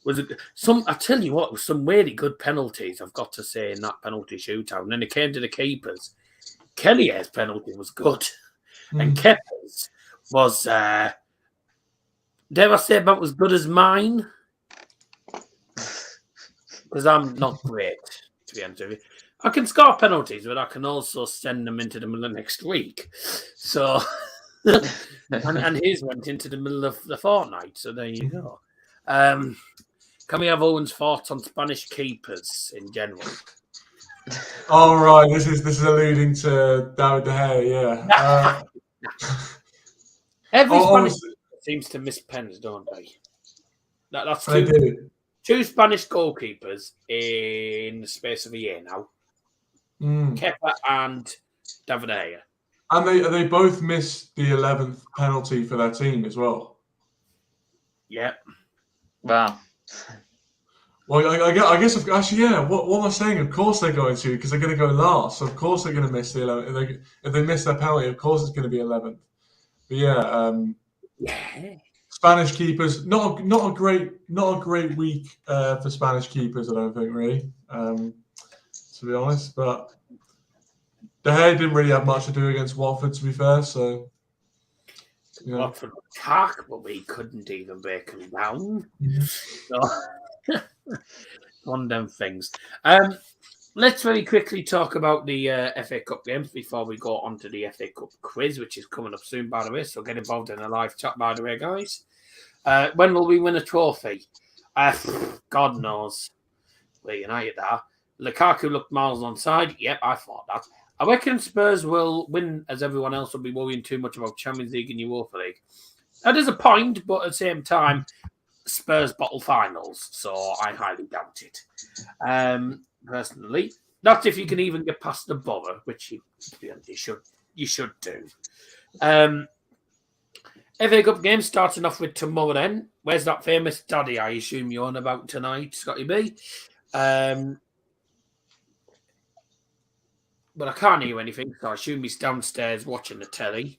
Speaker 3: I tell you what, some really good penalties, I've got to say, in that penalty shootout. And then it came to the keepers. Kellier's penalty was good. And Kepa's was, dare I say, about as good as mine? Because I'm not great, to be honest with you. I can score penalties, but I can also send them into the middle of next week. So, and his went into the middle of the fortnight. So there you go. Can we have Owen's thoughts on Spanish keepers in general?
Speaker 4: Oh right, this is alluding to David De Gea, yeah.
Speaker 3: Every Spanish seems to miss pens, don't they? That's
Speaker 4: They do.
Speaker 3: 2 Spanish goalkeepers in the space of a year now. Kepa and David De Gea.
Speaker 4: And they both missed the 11th penalty for their team as well.
Speaker 3: Yeah.
Speaker 1: wow.
Speaker 4: Well, I guess actually, yeah. What am I saying? Of course they're going to, because they're going to go last. So of course they're going to miss the 11th. If they miss their penalty, of course it's going to be 11th. But yeah, Spanish keepers not a great week for Spanish keepers. I don't think really, to be honest. But De Gea didn't really have much to do against Watford, to be fair. So yeah.
Speaker 3: Watford attack, but we couldn't even break them down. So, one of them things. Let's very quickly talk about the FA Cup games before we go on to the FA Cup quiz, which is coming up soon, by the way. So get involved in a live chat, by the way, guys. When will we win a trophy? God knows. Where United are. Lukaku looked miles onside. Yep, I thought that. I reckon Spurs will win, as everyone else will be worrying too much about Champions League and Europa League. That is a point, but at the same time, Spurs bottle finals, so I highly doubt it. Personally, that's if you can even get past the bother, which you should do. FA Cup game starting off with tomorrow. Then, where's that famous daddy? I assume you're on about tonight, Scotty B. But I can't hear anything, so I assume he's downstairs watching the telly.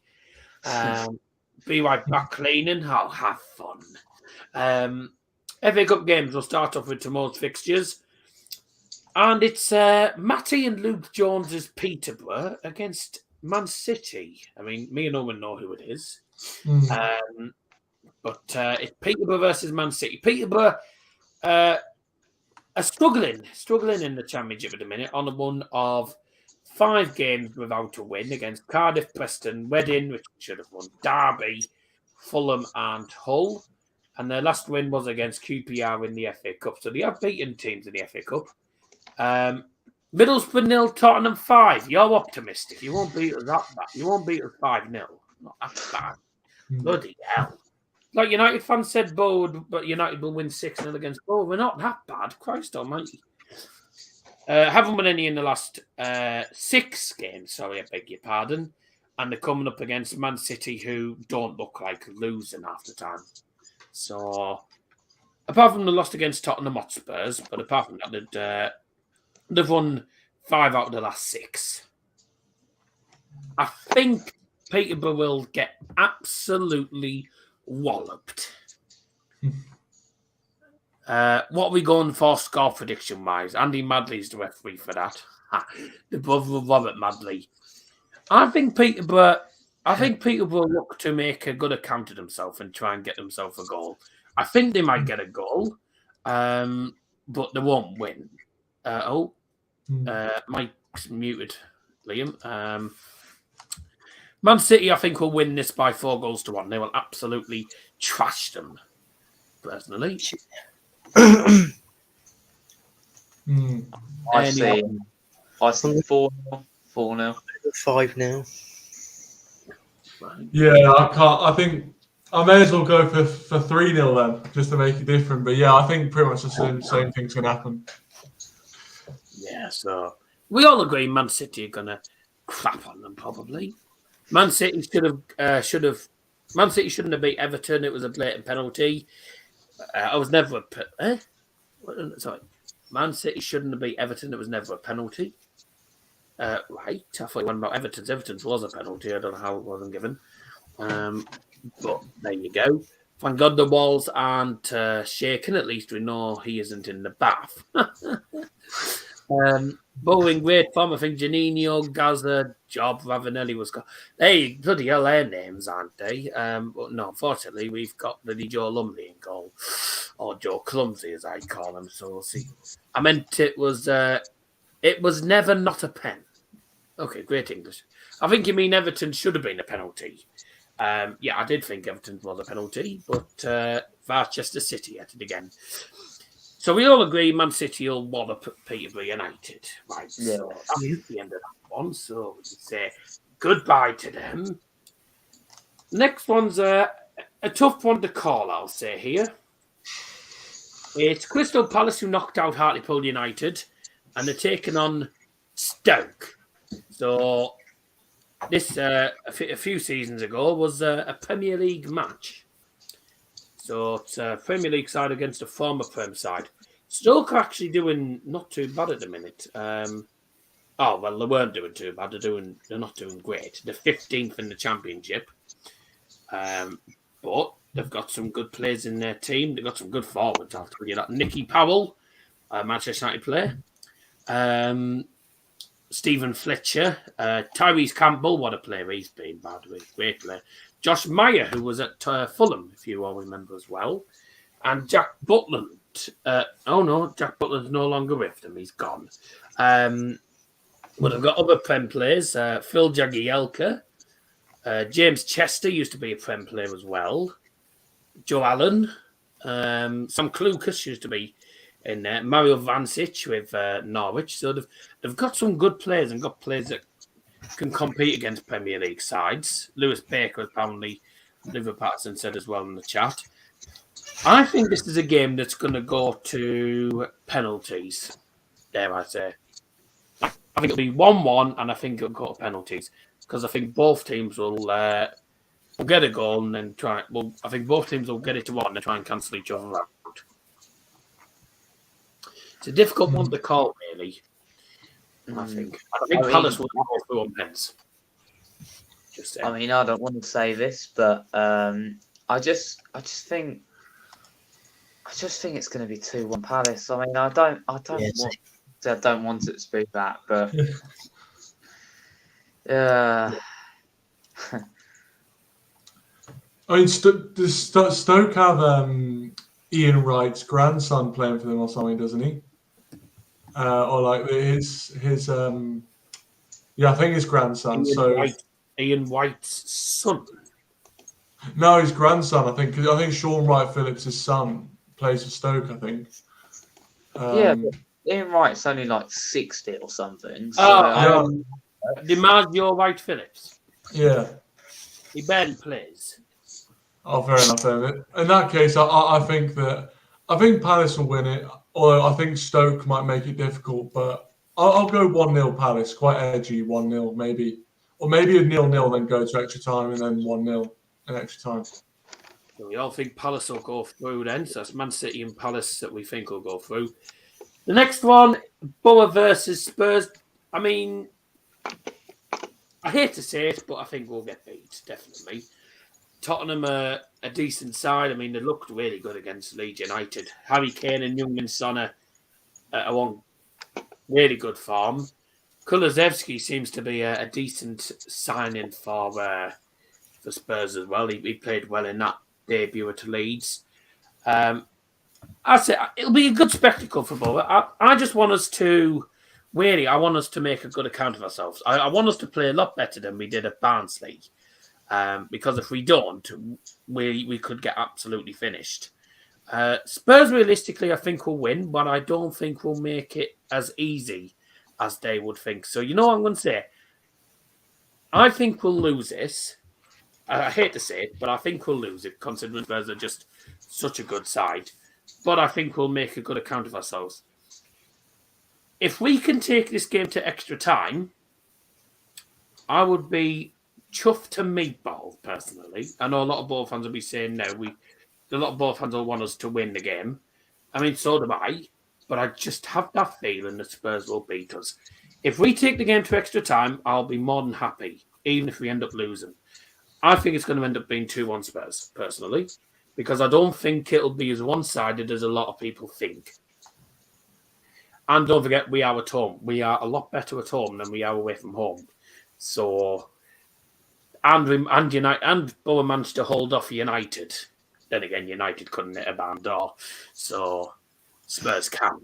Speaker 3: Be right back cleaning. I'll have fun. FA Cup games will start off with tomorrow's fixtures. And it's Matty and Luke Jones's Peterborough against Man City. I mean, me and Owen know who it is. But it's Peterborough versus Man City. Peterborough are struggling in the Championship at the minute on a run of 5 games without a win against Cardiff, Preston, Reading, which should have won, Derby, Fulham and Hull. And their last win was against QPR in the FA Cup. So they have beaten teams in the FA Cup. Middlesbrough 0, Tottenham 5. You're optimistic. You won't beat us that bad. You won't beat us 5-0. Not that bad. Bloody hell. Like United fans said, but United will win 6-0 against Bow. We're not that bad. Christ almighty. Haven't won any in the last 6 games. Sorry, I beg your pardon. And they're coming up against Man City, who don't look like losing half the time. So, apart from the loss against Tottenham Hotspurs, but apart from that, they've won 5 out of the last 6. I think Peterborough will get absolutely walloped. What are we going for score prediction wise? Andy Madley's the referee for that. The brother of Robert Madley. I think Peterborough look to make a good account of themselves and try and get themselves a goal. I think they might get a goal, but they won't win. Mike's muted, Liam. Man City, I think, will win this by 4-1. They will absolutely trash them, personally.
Speaker 1: I see 4-0.
Speaker 5: 5-0.
Speaker 4: Yeah, I can't. I think I may as well go for 3-0 then, just to make it different. But yeah, I think pretty much the same thing's going to happen.
Speaker 3: Yeah, so we all agree Man City are going to crap on them, probably. Man City should have. Man City shouldn't have beat Everton. It was a blatant penalty. I was never sorry. Man City shouldn't have beat Everton. It was never a penalty. Right. I thought you went about Everton's. Everton's was a penalty. I don't know how it wasn't given. But there you go. Thank God the walls aren't shaking. At least we know he isn't in the bath. Bowling great form. I think Janino, Gaza, Job, Ravanelli was got. Hey, bloody hell, their names, aren't they? But no, unfortunately, we've got bloody Joe Lumley in goal, or Joe Clumsy, as I call him. So we'll see. I meant it was never not a pen. Okay, great English. I think you mean Everton should have been a penalty. Yeah, I did think Everton was a penalty, but Manchester City at it again. So we all agree Man City will wallop Peterborough United. Right, yeah. So that's the end of that one. So we can say goodbye to them. Next one's a tough one to call, I'll say here. It's Crystal Palace who knocked out Hartlepool United, and they're taking on Stoke. So this, a few seasons ago, was a Premier League match. So it's a Premier League side against a former Prem side. Stoke are actually doing not too bad at the minute. They weren't doing too bad. They're not doing great. They're 15th in the Championship. But they've got some good players in their team. They've got some good forwards, I'll tell you that. Nicky Powell, Manchester United player. Stephen Fletcher. Tyrese Campbell, what a player he's been, by the way. Great player. Josh Meyer, who was at Fulham, if you all remember as well. And Jack Butland. Jack Butland's no longer with them. He's gone. But I've got other Prem players. Phil Jagielka. James Chester used to be a Prem player as well. Joe Allen. Sam Klukas used to be in there. Mario Vancic with Norwich. So they've got some good players and got players that can compete against Premier League sides. Lewis Baker, apparently, Liver Patterson said as well in the chat. I think this is a game that's going to go to penalties, dare I say. I think it'll be 1-1, and I think it'll go to penalties, because I think both teams will get a goal and then try. Well, I think both teams will get it to 1 and try and cancel each other out. It's a difficult one to call, really. I think Palace will go through on pens.
Speaker 1: I mean, I don't want to say this, but I just think it's going to be 2-1 Palace. I mean, I don't want I don't want it to be that, but yeah.
Speaker 4: I mean, does Stoke have Ian Wright's grandson playing for them or something, doesn't he? Or like his yeah, I think his grandson.
Speaker 3: Ian White's son.
Speaker 4: No, his grandson. I think Sean Wright Phillips' son plays for Stoke. I think.
Speaker 1: Yeah, but Ian Wright's only like 60 or something. So
Speaker 3: DiMaggio White Phillips.
Speaker 4: Yeah.
Speaker 3: He barely plays.
Speaker 4: Oh, fair enough. Then. In that case, I think Palace will win it. Although I think Stoke might make it difficult, but I'll go 1-0 Palace. Quite edgy, 1-0 maybe, or maybe a 0-0 then go to extra time and then 1-0 in extra time.
Speaker 3: So we all think Palace will go through then. So it's Man City and Palace that we think will go through. The next one, Borough versus Spurs. I mean, I hate to say it, but I think we'll get beat, definitely. Tottenham are a decent side. I mean, they looked really good against Leeds United. Harry Kane and Heung-min Son are on really good form. Kulusevski seems to be a decent signing for Spurs as well. He played well in that debut at Leeds. I say it'll be a good spectacle for Borough. I just want us to I want us to make a good account of ourselves. I want us to play a lot better than we did at Barnsley. Because if we don't, we could get absolutely finished. Spurs, realistically, I think will win, but I don't think we'll make it as easy as they would think. So, you know what I'm going to say? I think we'll lose this. I hate to say it, but I think we'll lose it, considering Spurs are just such a good side. But I think we'll make a good account of ourselves. If we can take this game to extra time, I would be chuffed to meatball, personally. I know a lot of Borough fans will be saying no. A lot of Borough fans will want us to win the game. I mean, so do I. But I just have that feeling that Spurs will beat us. If we take the game to extra time, I'll be more than happy, even if we end up losing. I think it's going to end up being 2-1 Spurs, personally, because I don't think it'll be as one-sided as a lot of people think. And don't forget, we are at home. We are a lot better at home than we are away from home. So, and United and Borough managed to hold off United. Then again, United couldn't hit a barn door, so Spurs can.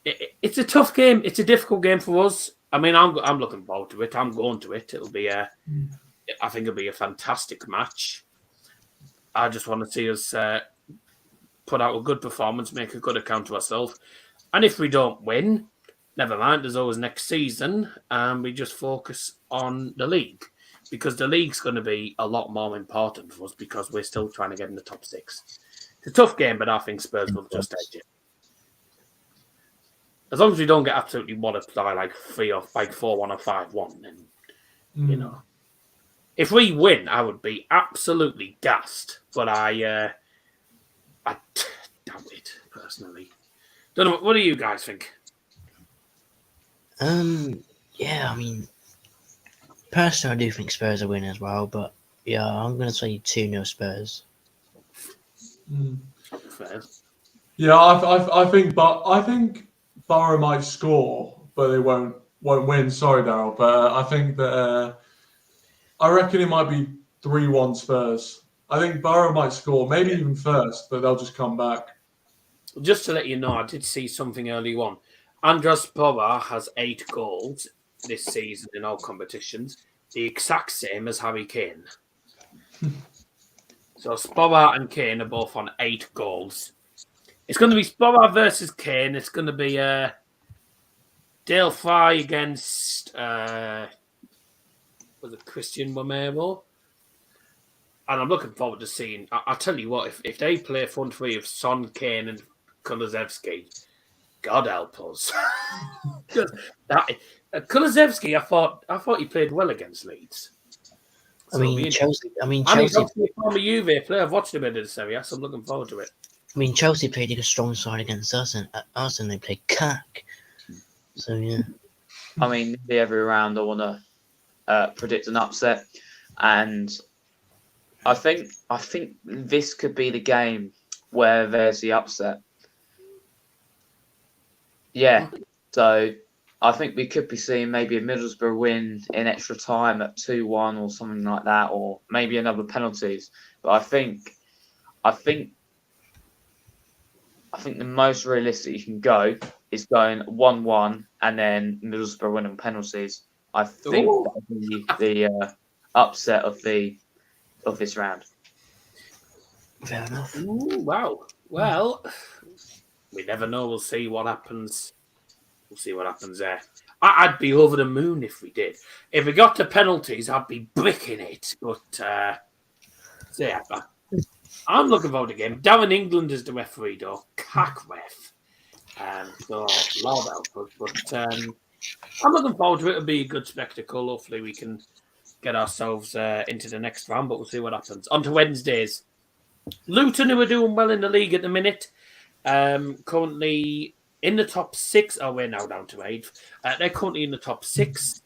Speaker 3: It's a tough game. It's a difficult game for us. I mean, I'm looking forward to it. I'm going to it. I think it'll be a fantastic match. I just want to see us put out a good performance, make a good account of ourselves. And if we don't win, never mind, there's always next season, and we just focus on the league. Because the league's going to be a lot more important for us because we're still trying to get in the top 6. It's a tough game, but I think Spurs will just edge it. As long as we don't get absolutely walloped by like 4-1 or 5-1, then, you know. If we win, I would be absolutely gassed, but I doubt it, personally. Don't know, what do you guys think?
Speaker 5: Yeah, I mean, personally, I do think Spurs will win as well, but yeah, I'm going to say 2-0 Spurs.
Speaker 3: Fair.
Speaker 4: Yeah, I think Borough might score, but they won't win. Sorry, Daryl, but I think that I reckon it might be 3-1 Spurs. I think Borough might score, maybe even first, but they'll just come back.
Speaker 3: Just to let you know, I did see something early on. Andras Borough has 8 goals this season in all competitions, the exact same as Harry Kane. So Borough and Kane are both on 8 goals. It's going to be Borough versus Kane. It's going to be Dale Fry against was it Christian Romero? And I'm looking forward to seeing. I'll tell you what, if they play a front three of Son, Kane, and Kulusevski, God help us. Kulusevski, I thought he played well against Leeds.
Speaker 5: Chelsea.
Speaker 3: And he's obviously a former Juve player. I've watched him in the Serie A, so I'm looking forward to it.
Speaker 5: I mean, Chelsea played a strong side against us, and they played cack. So yeah.
Speaker 1: I mean, every round I want to predict an upset, and I think this could be the game where there's the upset. Yeah, So I think we could be seeing maybe a Middlesbrough win in extra time at 2-1 or something like that, or maybe another penalties. But I think the most realistic you can go is going 1-1 and then Middlesbrough winning penalties. I think
Speaker 3: Ooh.
Speaker 1: that would be the upset of this round.
Speaker 5: Fair enough.
Speaker 3: Ooh, wow. Well, we never know. We'll see what happens. We'll see what happens there. I'd be over the moon if we did. If we got to penalties, I'd be bricking it. But yeah, I'm looking forward to the game. Darren England is the referee, though. Cack ref. So loud output. But I'm looking forward to it. It'll be a good spectacle. Hopefully, we can get ourselves into the next round. But we'll see what happens. On to Wednesdays. Luton, who are doing well in the league at the minute, currently in the top 6. Oh, we're now down to 8th. They're currently in the top 6.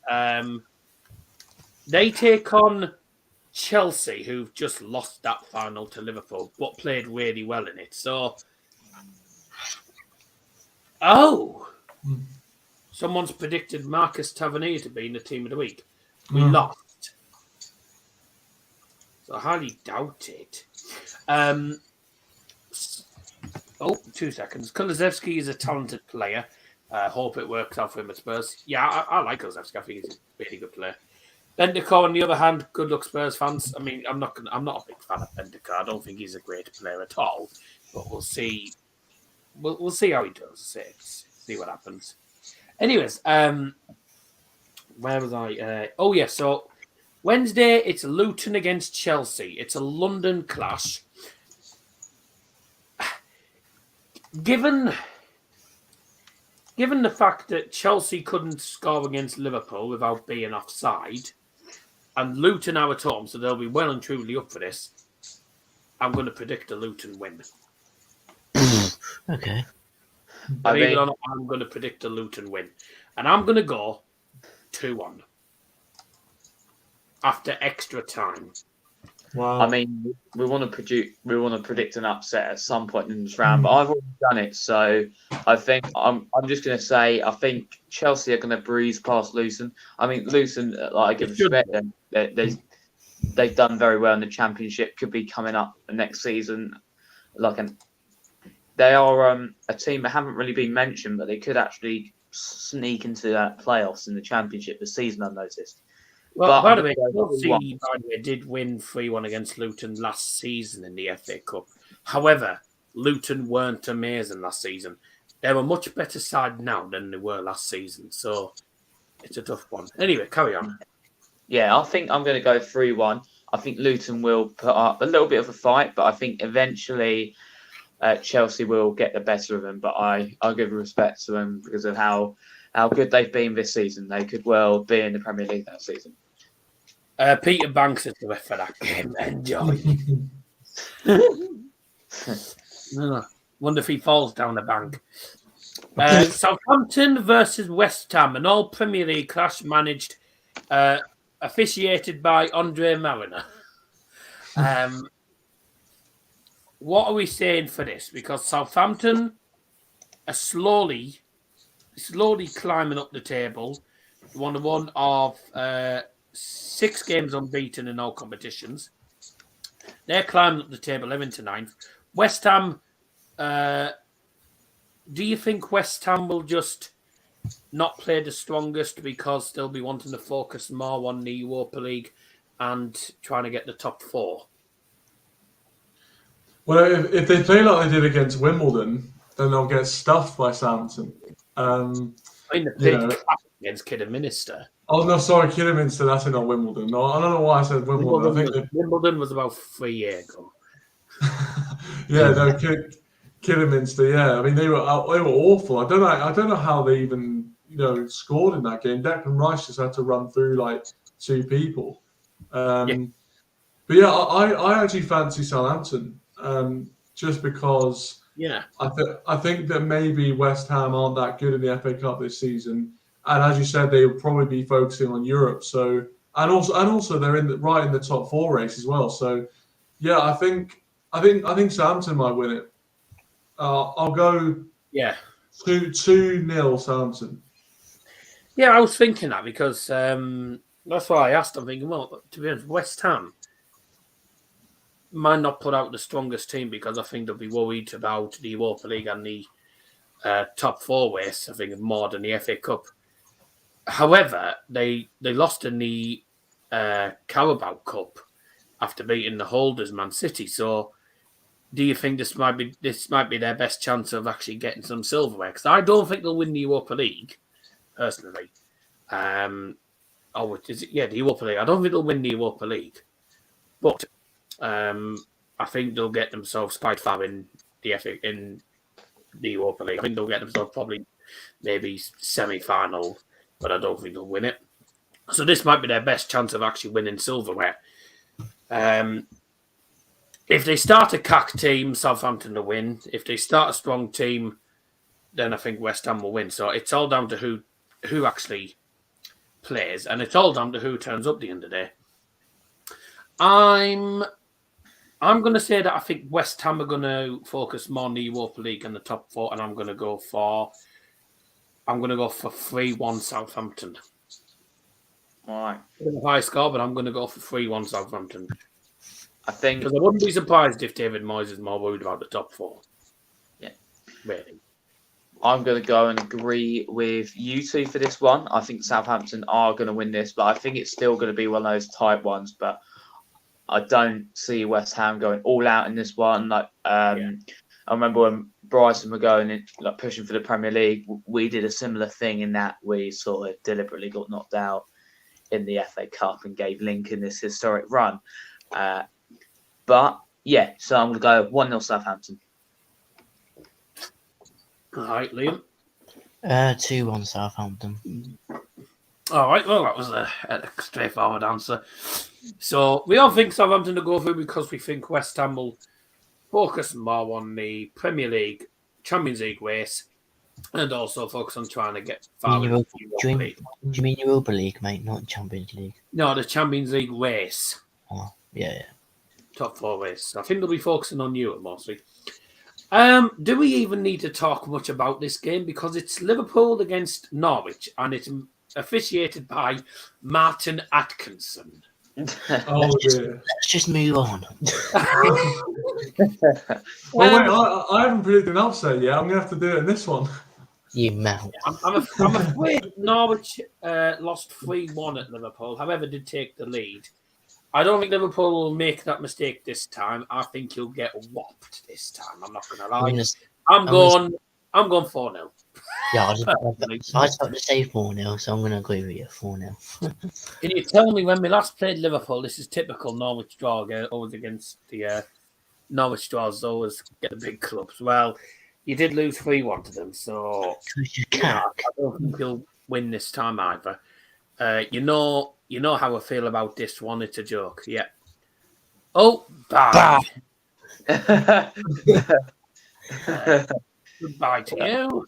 Speaker 3: They take on Chelsea, who've just lost that final to Liverpool, but played really well in it. So, someone's predicted Marcus Tavernier to be in the team of the week. We lost. So I highly doubt it. 2 seconds. Kulusevski is a talented player. Hope it works out for him at Spurs. Yeah, I like Kulusevski. I think he's a really good player. Bendicott, on the other hand, good luck Spurs fans. I mean, I'm not a big fan of Bendicott. I don't think he's a great player at all. But we'll see. We'll see how he does. See what happens. Anyways, where was I? So Wednesday, it's Luton against Chelsea. It's a London clash. Given the fact that Chelsea couldn't score against Liverpool without being offside, and Luton are at home, so they'll be well and truly up for this, I'm going to predict a Luton win.
Speaker 5: Okay.
Speaker 3: I'm going to predict a Luton win. And I'm going to go 2-1 after extra time.
Speaker 4: Wow.
Speaker 1: I mean, we want to predict an upset at some point in this round, but I've already done it. So I think I'm just going to say I think Chelsea are going to breeze past Luton. I mean, Luton, I give respect them. They've done very well in the Championship. Could be coming up next season. They are a team that haven't really been mentioned, but they could actually sneak into playoffs in the Championship this season. I've noticed.
Speaker 3: Well, by the way, Chelsea did win 3-1 against Luton last season in the FA Cup. However, Luton weren't amazing last season. They're a much better side now than they were last season. So it's a tough one. Anyway, carry on.
Speaker 1: Yeah, I think I'm going to go 3-1. I think Luton will put up a little bit of a fight, but I think eventually Chelsea will get the better of them. But I'll give respect to them because of how good they've been this season. They could well be in the Premier League that season.
Speaker 3: Peter Banks is the ref for that game. Enjoy. Wonder if he falls down the bank. Southampton versus West Ham, an all Premier League clash managed, officiated by Andre Mariner. What are we saying for this? Because Southampton are slowly climbing up the table. One of 6 games unbeaten in all competitions. They're climbing up the table, 11th to 9th. West Ham, do you think West Ham will just not play the strongest because they'll be wanting to focus more on the Europa League and trying to get the top 4?
Speaker 4: Well, if they play like they did against Wimbledon, then they'll get stuffed by Southampton.
Speaker 3: I mean, they played against Kidderminster.
Speaker 4: Oh, no, sorry, Kidderminster, that's not Wimbledon. No, I don't know why I said Wimbledon.
Speaker 3: Wimbledon was about 3 years ago.
Speaker 4: Yeah, no, Kidderminster, yeah. I mean, they were awful. I don't know how they even, scored in that game. Declan Rice just had to run through, 2 people. But yeah, I actually fancy Southampton. Just because I think that maybe West Ham aren't that good in the FA Cup this season, and as you said, they'll probably be focusing on Europe. So and also they're right in the top 4 race as well. So yeah, I think Southampton might win it. I'll go 2-0 Southampton.
Speaker 3: Yeah, I was thinking that because that's why I asked. I'm thinking, well, to be honest, West Ham might not put out the strongest team because I think they'll be worried about the Europa League and the top four race, I think, more than the FA Cup. However, they lost in the Carabao Cup after beating the holders, Man City. So, do you think this might be their best chance of actually getting some silverware? Because I don't think they'll win the Europa League, personally. The Europa League. I don't think they'll win the Europa League, but I think they'll get themselves quite far in the Europa League. I think they'll get themselves probably maybe semi-final, but I don't think they'll win it. So this might be their best chance of actually winning silverware. If they start a cack team, Southampton will win. If they start a strong team, then I think West Ham will win. So it's all down to who actually plays, and it's all down to who turns up at the end of the day. I'm going to say that I think West Ham are going to focus more on the Europa League and the top four, and I'm going to go for 3-1 Southampton.
Speaker 1: All right.
Speaker 3: A high score, but I'm going to go for 3-1 Southampton.
Speaker 1: I think
Speaker 3: Because I wouldn't be surprised if David Moyes is more worried about the top four.
Speaker 1: Yeah.
Speaker 3: Really.
Speaker 1: I'm going to go and agree with you two for this one. I think Southampton are going to win this, but I think it's still going to be one of those tight ones. But I don't see West Ham going all out in this one. I remember when Brighton were going in, pushing for the Premier League, we did a similar thing in that we sort of deliberately got knocked out in the FA Cup and gave Lincoln this historic run. But yeah, so I'm going to go 1-0 Southampton.
Speaker 3: All right, Liam.
Speaker 5: 2-1 Southampton.
Speaker 3: All right, well, that was a straightforward answer. So we all think Southampton will go through because we think West Ham will focus more on the Premier League, Champions League race, and also focus on trying to get far.
Speaker 5: Do you mean Europa League, mate, not Champions League?
Speaker 3: No, the Champions League race.
Speaker 5: Oh, yeah.
Speaker 3: Top four race. So I think they'll be focusing on Europe mostly. Do we even need to talk much about this game? Because it's Liverpool against Norwich, and it's officiated by Martin Atkinson.
Speaker 5: Let's just move on.
Speaker 4: Well, wait, I haven't predicted an upset yet. I'm going to have to do it in this one.
Speaker 5: You mount.
Speaker 3: I'm afraid Norwich lost 3-1 at Liverpool, however, did take the lead. I don't think Liverpool will make that mistake this time. I think you'll get whopped this time. I'm not going to lie. I'm going 4-0.
Speaker 5: Yeah, I was about to say 4-0, so I'm going to agree with you. 4-0.
Speaker 3: Can you tell me when we last played Liverpool? This is typical Norwich draw, always against the Norwich draws, always get the big clubs. Well, you did lose 3-1 to them, so I don't think you'll win this time either. You know how I feel about this one. It's a joke. Yeah. Oh, bye. Goodbye to you.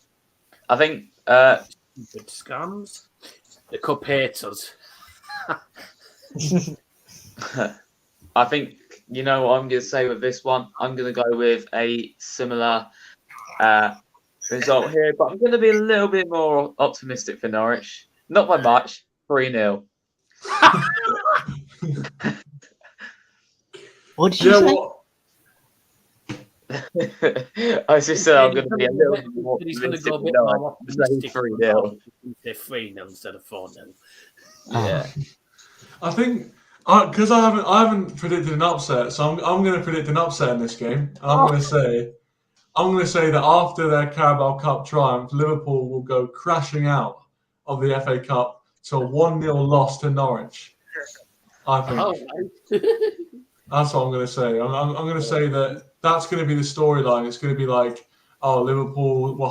Speaker 1: I think
Speaker 3: Stupid scams. The cup hates us.
Speaker 1: I think you know what I'm going to say with this one. I'm going to go with a similar result here, but I'm going to be a little bit more optimistic for Norwich. Not by much. 3-0.
Speaker 5: What did you say?
Speaker 1: I just said I'm going to be a little bit more
Speaker 3: He's going to
Speaker 1: optimistic
Speaker 3: go a
Speaker 1: for
Speaker 3: bit
Speaker 1: Norwich.
Speaker 3: more optimistic.
Speaker 1: 3-0.
Speaker 3: Say 3-0 instead of 4-0.
Speaker 1: Yeah.
Speaker 4: I think because I haven't predicted an upset, so I'm going to predict an upset in this game. And I'm going to say that after their Carabao Cup triumph, Liverpool will go crashing out of the FA Cup to a 1-0 loss to Norwich. I think that's what I'm going to say. I'm going to say that's going to be the storyline. It's going to be like, oh, Liverpool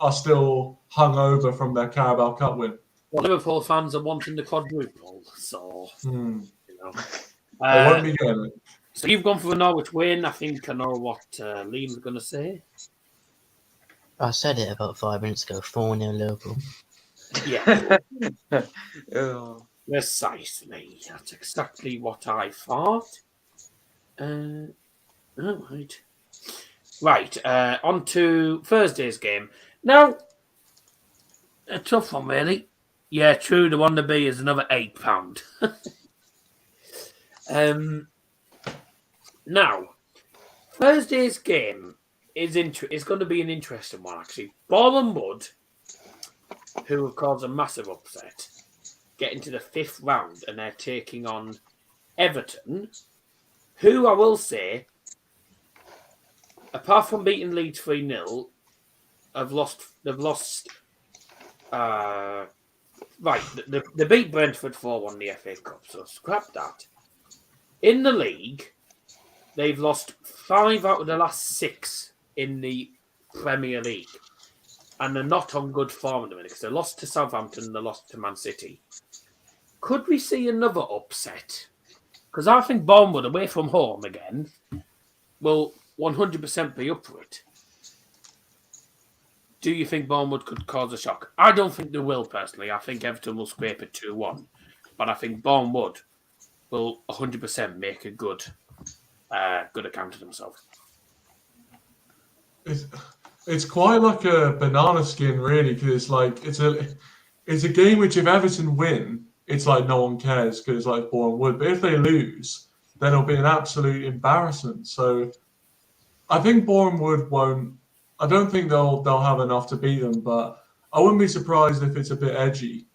Speaker 4: are still hung from their Carabao Cup win.
Speaker 3: Well, Liverpool fans are wanting the quadruple, so you know.
Speaker 4: They won't be getting it.
Speaker 3: So you've gone for a Norwich win. I think I know what Liam's going to say.
Speaker 5: I said it about 5 minutes ago. 4-0 Liverpool.
Speaker 3: Yeah,
Speaker 1: Oh.
Speaker 3: precisely. That's exactly what I thought. Right. On to Thursday's game. Now, a tough one, really. Yeah, true. The one to be is another £8. Now, Thursday's game is going to be an interesting one, actually. Boreham Wood, who have caused a massive upset, get into the 5th round, and they're taking on Everton, who I will say, apart from beating Leeds 3-0, they've lost. Right, they beat Brentford 4-1 in the FA Cup, so scrap that. In the league, they've lost 5 out of the last 6 in the Premier League. And they're not on good form at the minute because they lost to Southampton and they lost to Man City. Could we see another upset? Because I think Bournemouth, away from home again, will 100% be up for it. Do you think Bournemouth could cause a shock? I don't think they will, personally. I think Everton will scrape it 2-1. But I think Bournemouth will 100% make a good account of themselves.
Speaker 4: It's quite like a banana skin, really, because it's a game which, if Everton win, it's like no one cares because it's like Bournemouth Wood. But if they lose, then it'll be an absolute embarrassment. So I think Bournemouth Wood won't. I don't think they'll have enough to beat them, but I wouldn't be surprised if it's a bit edgy,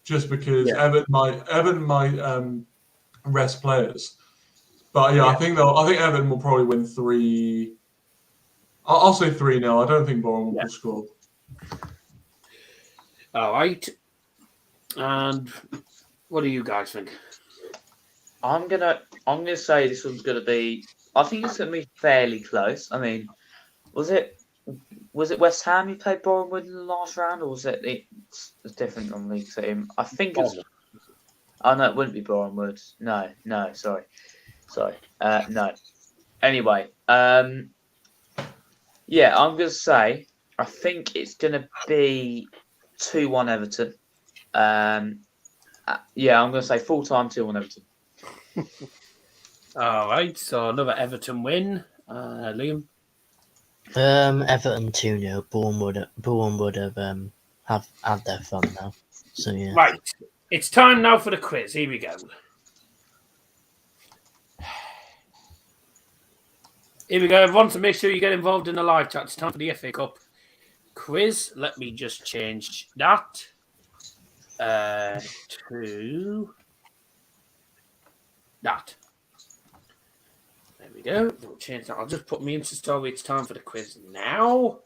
Speaker 4: just because Everton might rest players. But I think Everton will probably win 3. I'll say 3-0. I don't think Bournemouth will score.
Speaker 3: All right. And what do you guys think?
Speaker 1: I'm gonna say this one's gonna be. I think it's gonna be fairly close. I mean, was it West Ham who played Bournemouth in the last round, or was it's different on league team? I think it's. Oh no, it wouldn't be Bournemouth. No, sorry. No. Anyway, yeah, I'm gonna say I think it's gonna be 2-1 Everton. Yeah, I'm gonna say full time 2-1 Everton.
Speaker 3: All right, so another Everton win, Liam.
Speaker 5: Everton 2-0. Bournemouth have had their fun now. So yeah.
Speaker 3: Right, it's time now for the quiz. Here we go. Here we go, everyone. So make sure you get involved in the live chat. It's time for the FA Cup quiz. Let me just change that to that. There we go. We'll change that. I'll just put me into story. It's time for the quiz now.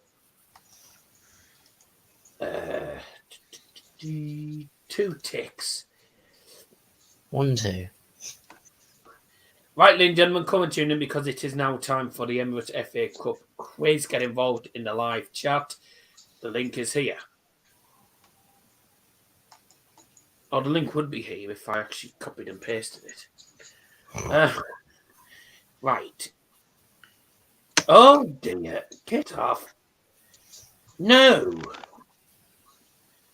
Speaker 3: 2 ticks.
Speaker 5: 1-2.
Speaker 3: Right, ladies and gentlemen, come and tune in because it is now time for the Emirates FA Cup quiz. Get involved in the live chat. The link is here. Or the link would be here if I actually copied and pasted it. Right. Oh dear. Get off. No.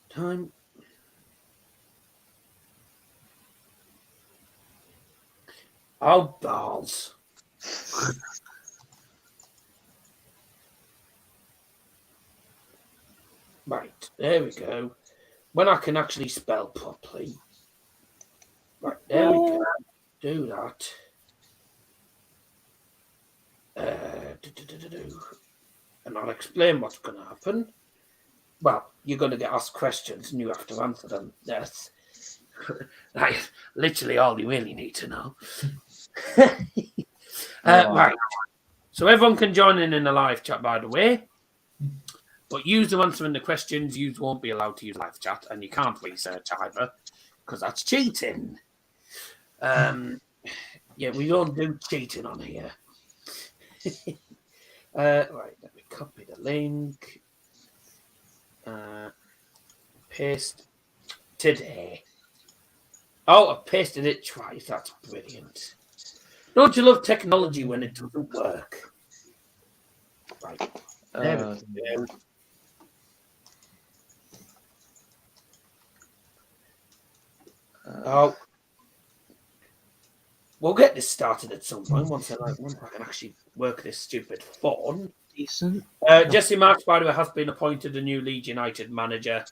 Speaker 3: Time. Oh, balls. Right, there we go. When I can actually spell properly. Right, there we go. Do that. And I'll explain what's going to happen. Well, you're going to get asked questions and you have to answer them. That's literally all you really need to know. Right. So everyone can join in the live chat, by the way. But use the answering the questions. You won't be allowed to use live chat, and you can't research either, because that's cheating. Yeah, we don't do cheating on here. Right, let me copy the link. Paste today. Oh, I pasted it twice. That's brilliant. Don't you love technology when it doesn't work? Right. There we go. Oh, we'll get this started at some point once I can actually work this stupid phone.
Speaker 5: Decent.
Speaker 3: Jesse Marks, by the way, has been appointed a new Leeds United manager.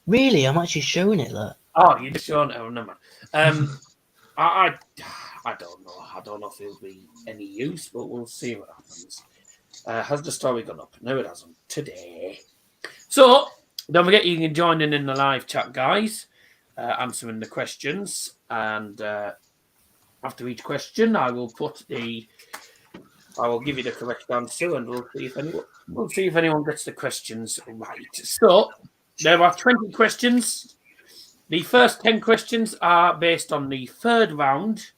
Speaker 5: Really, I'm actually showing it. Look.
Speaker 3: Oh, you just showing it. Oh, never mind. I don't know. I don't know if it'll be any use, but we'll see what happens. Has the story gone up? No, it hasn't. Today. So, don't forget you can join in the live chat, guys, answering the questions. And after each question, I will give you the correct answer, and we'll see if anyone gets the questions right. So, there are 20 questions. The first 10 questions are based on the third round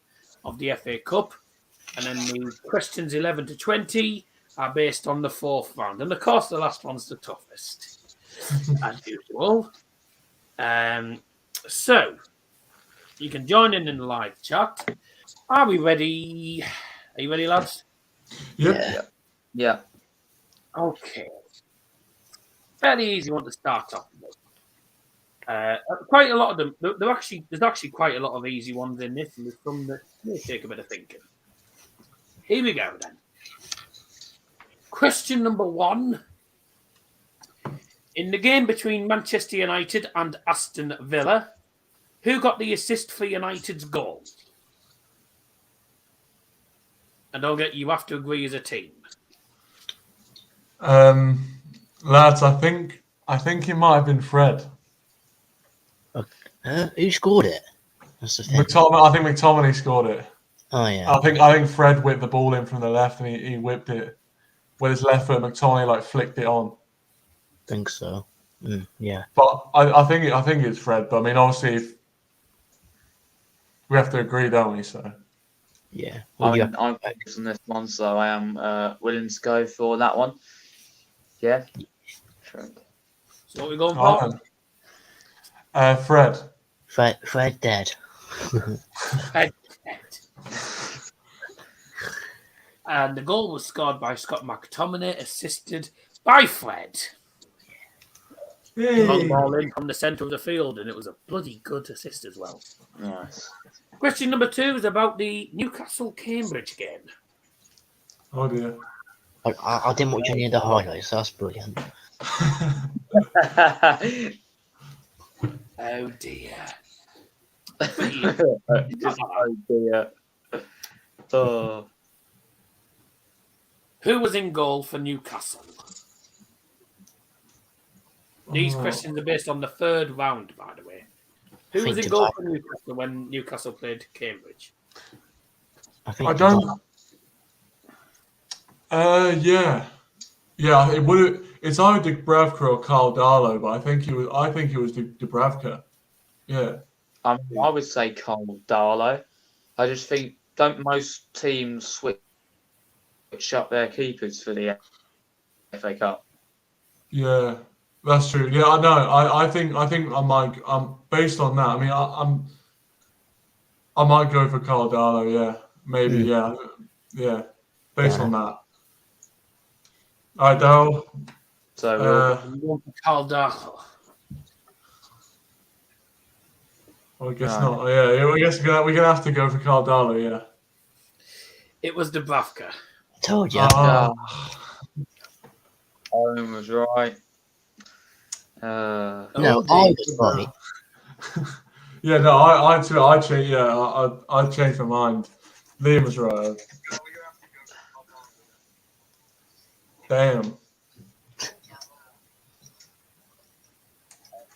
Speaker 3: of the FA Cup, and then the questions 11 to 20 are based on the fourth round. And of course, the last one's the toughest, as usual. So, you can join in the live chat. Are we ready? Are you ready, lads?
Speaker 4: Yep.
Speaker 1: Yeah.
Speaker 3: Okay. Fairly easy one to start off with. Quite a lot of them. There's actually quite a lot of easy ones in this, and there's some that may take a bit of thinking. Here we go then. Question number 1. In the game between Manchester United and Aston Villa, who got the assist for United's goal? And you have to agree as a team.
Speaker 4: Lads, I think it might have been Fred.
Speaker 5: Who scored it? That's the thing.
Speaker 4: I think McTominay scored it.
Speaker 5: Oh yeah.
Speaker 4: I think Fred whipped the ball in from the left, and he whipped it with his left foot. McTominay flicked it on.
Speaker 5: Think so. Yeah.
Speaker 4: But I think it's Fred. But I mean, obviously, if we have to agree, don't we? So
Speaker 5: Yeah.
Speaker 1: I'm focused on this one, so I am willing to go for that one. Yeah. Sure.
Speaker 3: So what we going for?
Speaker 4: Fred.
Speaker 5: Fred dead.
Speaker 3: And the goal was scored by Scott McTominay, assisted by Fred. He hung the ball in from the centre of the field, and it was a bloody good assist as well.
Speaker 1: Nice.
Speaker 3: Question number 2 is about the Newcastle-Cambridge game.
Speaker 4: Oh dear.
Speaker 5: I didn't watch any of the highlights. That's brilliant.
Speaker 3: Oh dear.
Speaker 1: Oh dear. Oh.
Speaker 3: Who was in goal for Newcastle? These questions are based on the third round, by the way. Who was in goal for Newcastle when Newcastle played Cambridge?
Speaker 4: I don't. Yeah. It would. It's either Dubravka or Carl Darlow, but I think it was Dubravka. Yeah.
Speaker 1: I would say Carl Darlow. I just think, don't most teams switch up their keepers for the FA Cup?
Speaker 4: Yeah, that's true. Yeah, I know. I think I might. Based on that. I mean, I might go for Carl Darlow. Yeah, maybe. Yeah. Based on that. All right, Daryl.
Speaker 1: So
Speaker 3: we're going for Carl Darlow.
Speaker 4: Well, I guess not. Yeah, I guess we're gonna have to go for Carl Darlow. Yeah.
Speaker 3: It was Dubravka.
Speaker 5: Told you.
Speaker 1: Owen was right.
Speaker 5: No, I was right.
Speaker 4: Yeah, no, I changed. Yeah, I changed my mind. Liam was right. Damn.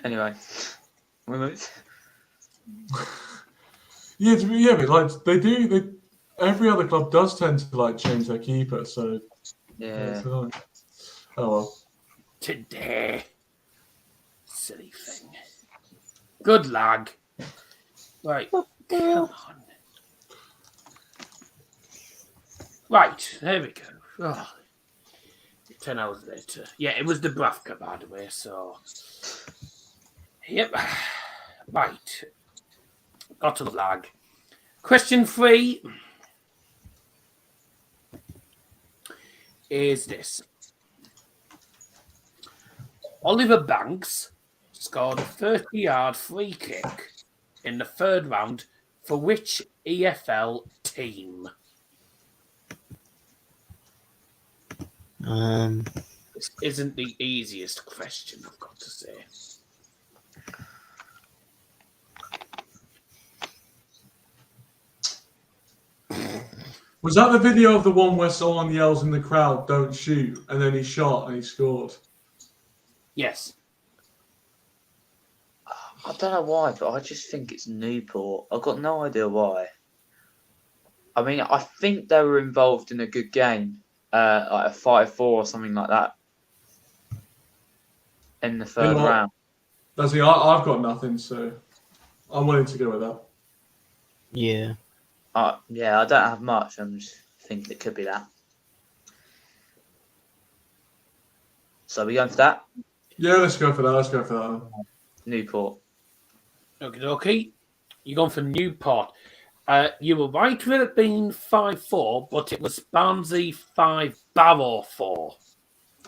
Speaker 1: Anyway, we moved.
Speaker 4: Yeah, but every other club does tend to change their keeper. So
Speaker 1: Yeah.
Speaker 4: Oh well.
Speaker 3: Today. Silly thing. Good lag. Right. Come on. Right, there we go. Oh. 10 hours later. Yeah, it was Dubravka, by the way, so. Yep. Right. Got a lag. Question 3 is this. Oliver Banks scored a 30-yard free kick in the third round for which EFL team? This isn't the easiest question, I've got to say.
Speaker 4: Was that the video of the one where someone yells in the crowd, "Don't shoot," and then he shot and he scored?
Speaker 3: Yes.
Speaker 1: I don't know why, but I just think it's Newport. I've got no idea why. I mean, I think they were involved in a good game, like a 5-4 or something like that, in the third round.
Speaker 4: That's the. I've got nothing, so I'm willing to go with that.
Speaker 5: Yeah.
Speaker 1: Yeah, I don't have much. I'm just thinking it could be that. So are we going for that?
Speaker 4: Yeah, let's go for that.
Speaker 1: Newport.
Speaker 3: Okay. You're going for Newport. You were right with it being 5-4, but it was Barnsley 5, Barrow 4.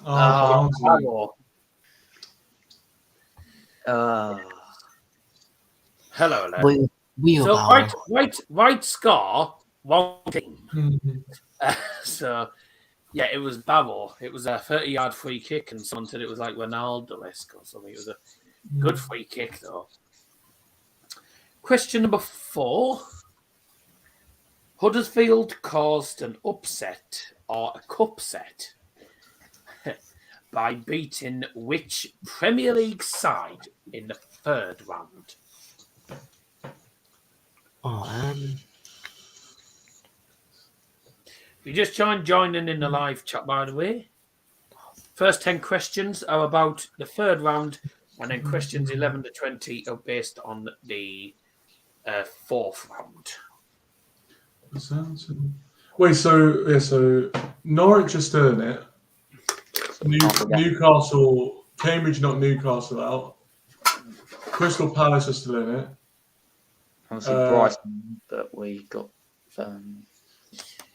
Speaker 4: Oh,
Speaker 3: Barrow. Hello there. So right score, one team. So yeah, it was Barrow. It was a 30-yard free kick, and someone said it was like Ronaldo-esque or something. It was a good free kick, though. Question number 4. Huddersfield caused an upset or a cup set by beating which Premier League side in the third round? If you just joining in the live chat, by the way, first 10 questions are about the third round, and then questions 11 to 20 are based on the fourth round.
Speaker 4: Wait, so Norwich are still in it. Newcastle, Cambridge knocked Newcastle out. Crystal Palace are still in it.
Speaker 1: Obviously, Brighton, but we got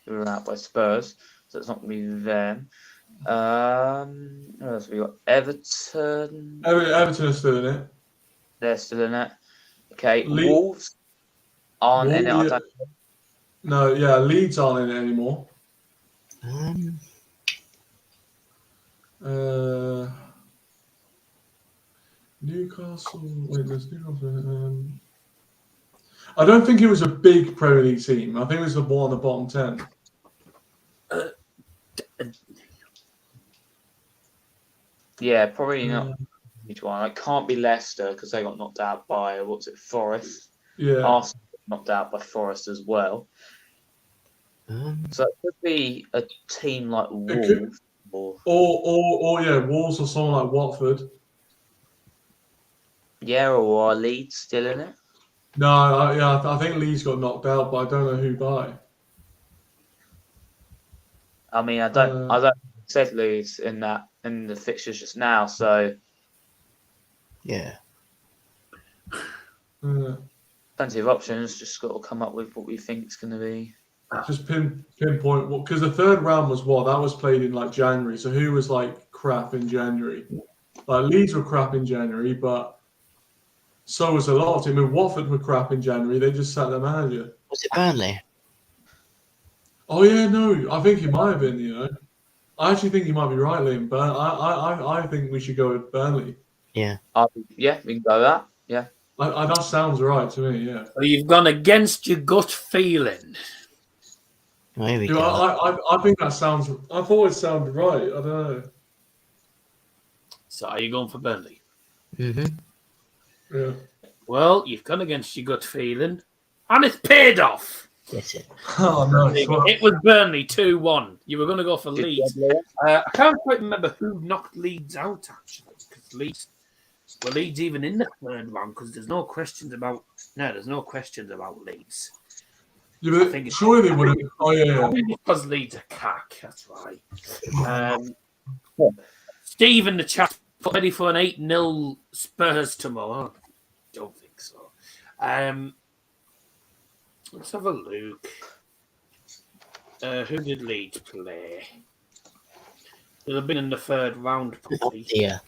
Speaker 1: we were out by Spurs, so it's not going to be them. What else we got? Everton.
Speaker 4: Everton are still in it.
Speaker 1: They're still in it. Okay, Wolves aren't in it. I don't.
Speaker 4: No, yeah, Leeds aren't in it anymore. Newcastle. Wait, there's Newcastle. I don't think it was a big Premier League team. I think it was the one on the bottom 10.
Speaker 1: Yeah, probably not. Each one. It can't be Leicester because they got knocked out by Forest.
Speaker 4: Yeah.
Speaker 1: Arsenal knocked out by Forest as well. So it could be a team like Wolves.
Speaker 4: Or Wolves or someone like Watford.
Speaker 1: Yeah, or Leeds still in it.
Speaker 4: No, I think Leeds got knocked out, but I don't know who by.
Speaker 1: I mean, I don't said Leeds in the fixtures just now, so
Speaker 5: yeah.
Speaker 1: Plenty of options. Just got to come up with what we think it's going to be.
Speaker 4: Just pinpoint what, because the third round was what that was played in like January. So who was like crap in January? Like Leeds were crap in January, but so was a lot of teams. I mean, Watford were crap in January. They just sacked their manager.
Speaker 5: Was it Burnley?
Speaker 4: Oh yeah, no, I think he might have been. You know, I actually think you might be right, Liam. But I think we should go with Burnley.
Speaker 5: Yeah.
Speaker 1: Yeah, we can go with that. Yeah.
Speaker 4: That sounds right to me. Yeah.
Speaker 3: So you've gone against your gut feeling.
Speaker 5: There we go.
Speaker 4: I think that sounds. I thought it sounded right. I don't know.
Speaker 3: So are you going for Burnley?
Speaker 5: Mm-hmm.
Speaker 4: Yeah.
Speaker 3: Well, you've gone against your gut feeling, and it's paid off.
Speaker 5: That's it.
Speaker 4: Oh no!
Speaker 3: It was Burnley 2-1. You were going to go for Leeds. I can't quite remember who knocked Leeds out actually, because Leeds even in the third round? Because there's no questions about Leeds.
Speaker 4: Yeah, but surely they would have. Oh yeah.
Speaker 3: Because Leeds are cack. That's right. Steve in the chat ready for an 8-0 Spurs tomorrow. Don't think so. Let's have a look. Who did Leeds play? They'll have been in the third round, probably.
Speaker 5: Yeah.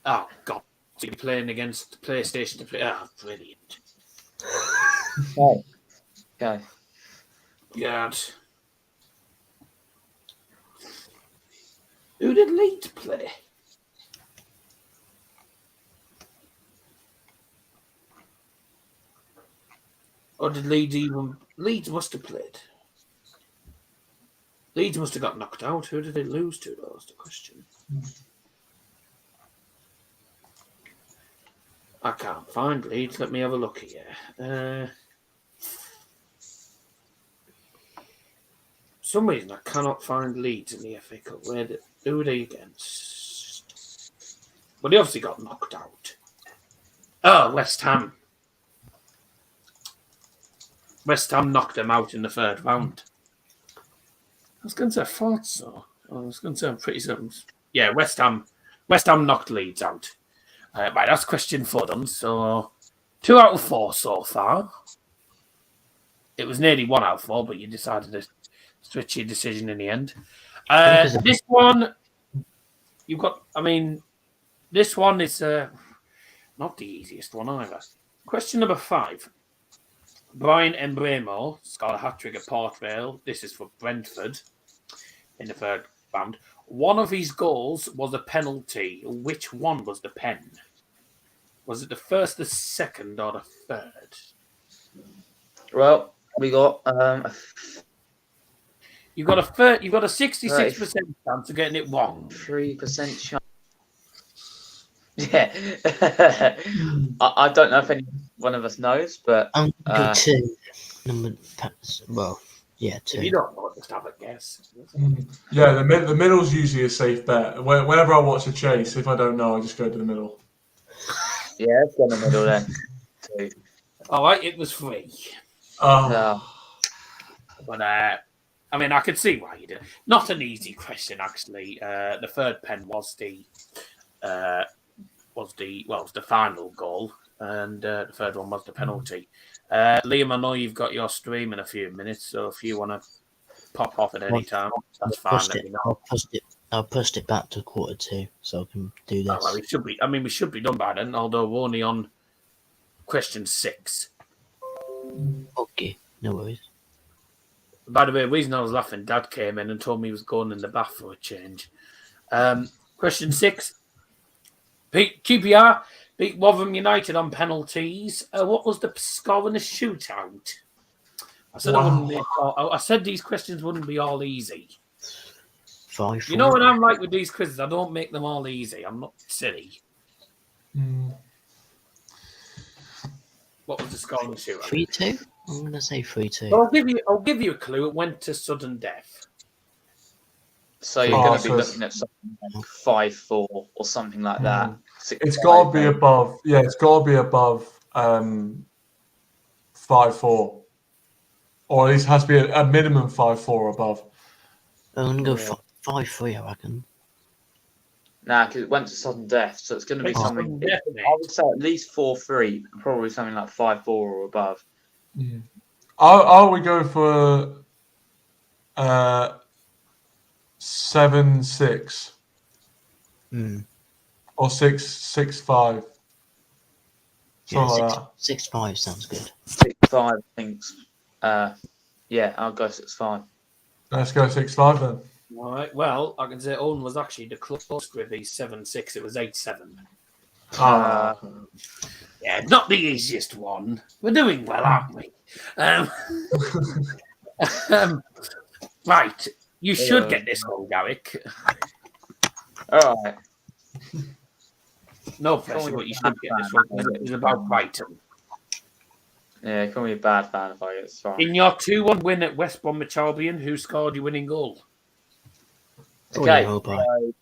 Speaker 3: Oh, God. So you're playing against PlayStation to play. Ah, brilliant.
Speaker 1: Okay.
Speaker 3: God. did Leeds play? Or did Leeds even... Leeds must have played. Leeds must have got knocked out. Who did they lose to, though? That's the question. I can't find Leeds. Let me have a look here. For some reason, I cannot find Leeds in the FA Cup. Who are they against? Well, they obviously got knocked out. Oh, West Ham. West Ham knocked them out in the third round. I was going to say I thought so. I was going to say I'm pretty certain. Yeah, West Ham knocked Leeds out. Right, that's question 4 done. So 2 out of 4 so far. It was nearly 1 out of 4, but you decided to switch your decision in the end. This one, you've got. I mean, this one is not the easiest one either. Question number 5. Brian Embremo scored a hat-trick at Port Vale. This is for Brentford in the third round. One of his goals was a penalty. Which one was the pen? Was it the first, the second, or the third?
Speaker 1: Well, we got
Speaker 3: You've got a 66% chance of getting it wrong.
Speaker 1: 3% chance. Yeah. I don't know if any one of us knows, but
Speaker 5: I'm going to go 2. Well, yeah, 2.
Speaker 3: If you don't know, just have a guess.
Speaker 4: Yeah, the middle's usually a safe bet. Whenever I watch a chase, if I don't know, I just go to the middle.
Speaker 1: Yeah, it's in the middle then. 2.
Speaker 3: All right, it was 3.
Speaker 1: No.
Speaker 3: But I mean, I could see why you did. Not an easy question, actually. The third pen was the final goal, and the third one was the penalty. Liam, I know you've got your stream in a few minutes, so if you want to pop off at any time, that's fine. Let me know.
Speaker 5: I'll post it back to 1:45, so I can do this.
Speaker 3: Well, we should be done by then, although we're only on question 6.
Speaker 5: Okay, no worries.
Speaker 3: By the way, the reason I was laughing, Dad came in and told me he was going in the bath for a change. Question 6. QPR beat Rotherham United on penalties. What was the score in the shootout? I said these questions wouldn't be all easy.
Speaker 5: 5-4.
Speaker 3: You know what I'm like with these quizzes? I don't make them all easy. I'm not silly. What was the score in the shootout?
Speaker 5: 3-2. I'm gonna say 3-2.
Speaker 3: I'll give you a clue. It went to sudden death.
Speaker 1: So you're going to be looking at something like 5-4 or something like that.
Speaker 4: It's got to be above. Yeah, it's got to be above 5-4, or at least has to be a minimum 5-4 above.
Speaker 5: I'm gonna go 5-3. I reckon.
Speaker 1: Nah, because it went to sudden death, so it's going to be something. I would say at least 4-3, probably something like 5-4 or above.
Speaker 4: I would go for 7-6 or 6-5.
Speaker 5: Yeah,
Speaker 4: Something like that.
Speaker 5: 6-5 sounds good.
Speaker 1: 6-5, I think. Yeah, I'll go 6-5.
Speaker 4: Let's go 6-5 then.
Speaker 3: All right. Well, I can say Owen was actually the closest with the 7-6. It was 8-7. Yeah, not the easiest one. We're doing well, aren't we? Right. You should get this one, Garrick.
Speaker 1: All right.
Speaker 3: No pressure, but you should get this one. It's about Brighton.
Speaker 1: Yeah, call me a bad fan if I get this wrong.
Speaker 3: In your 2-1 win at West Bromwich Albion, who scored your winning goal?
Speaker 1: Okay,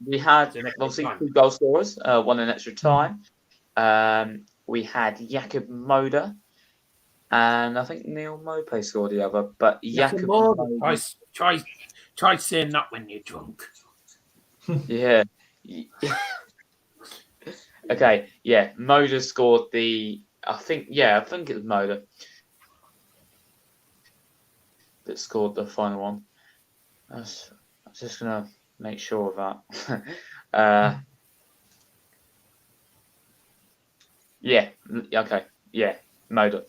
Speaker 1: we had obviously 2 goal scorers, 1 in extra time. We had Jakub Moder, and I think Neil Mope scored the other. But Jakub Moder,
Speaker 3: try saying that when you're drunk.
Speaker 1: Yeah. Okay. Yeah, Moder scored the. I think it was Moder that scored the final one. I'm just gonna make sure of that. Yeah. Okay. Yeah. Moder.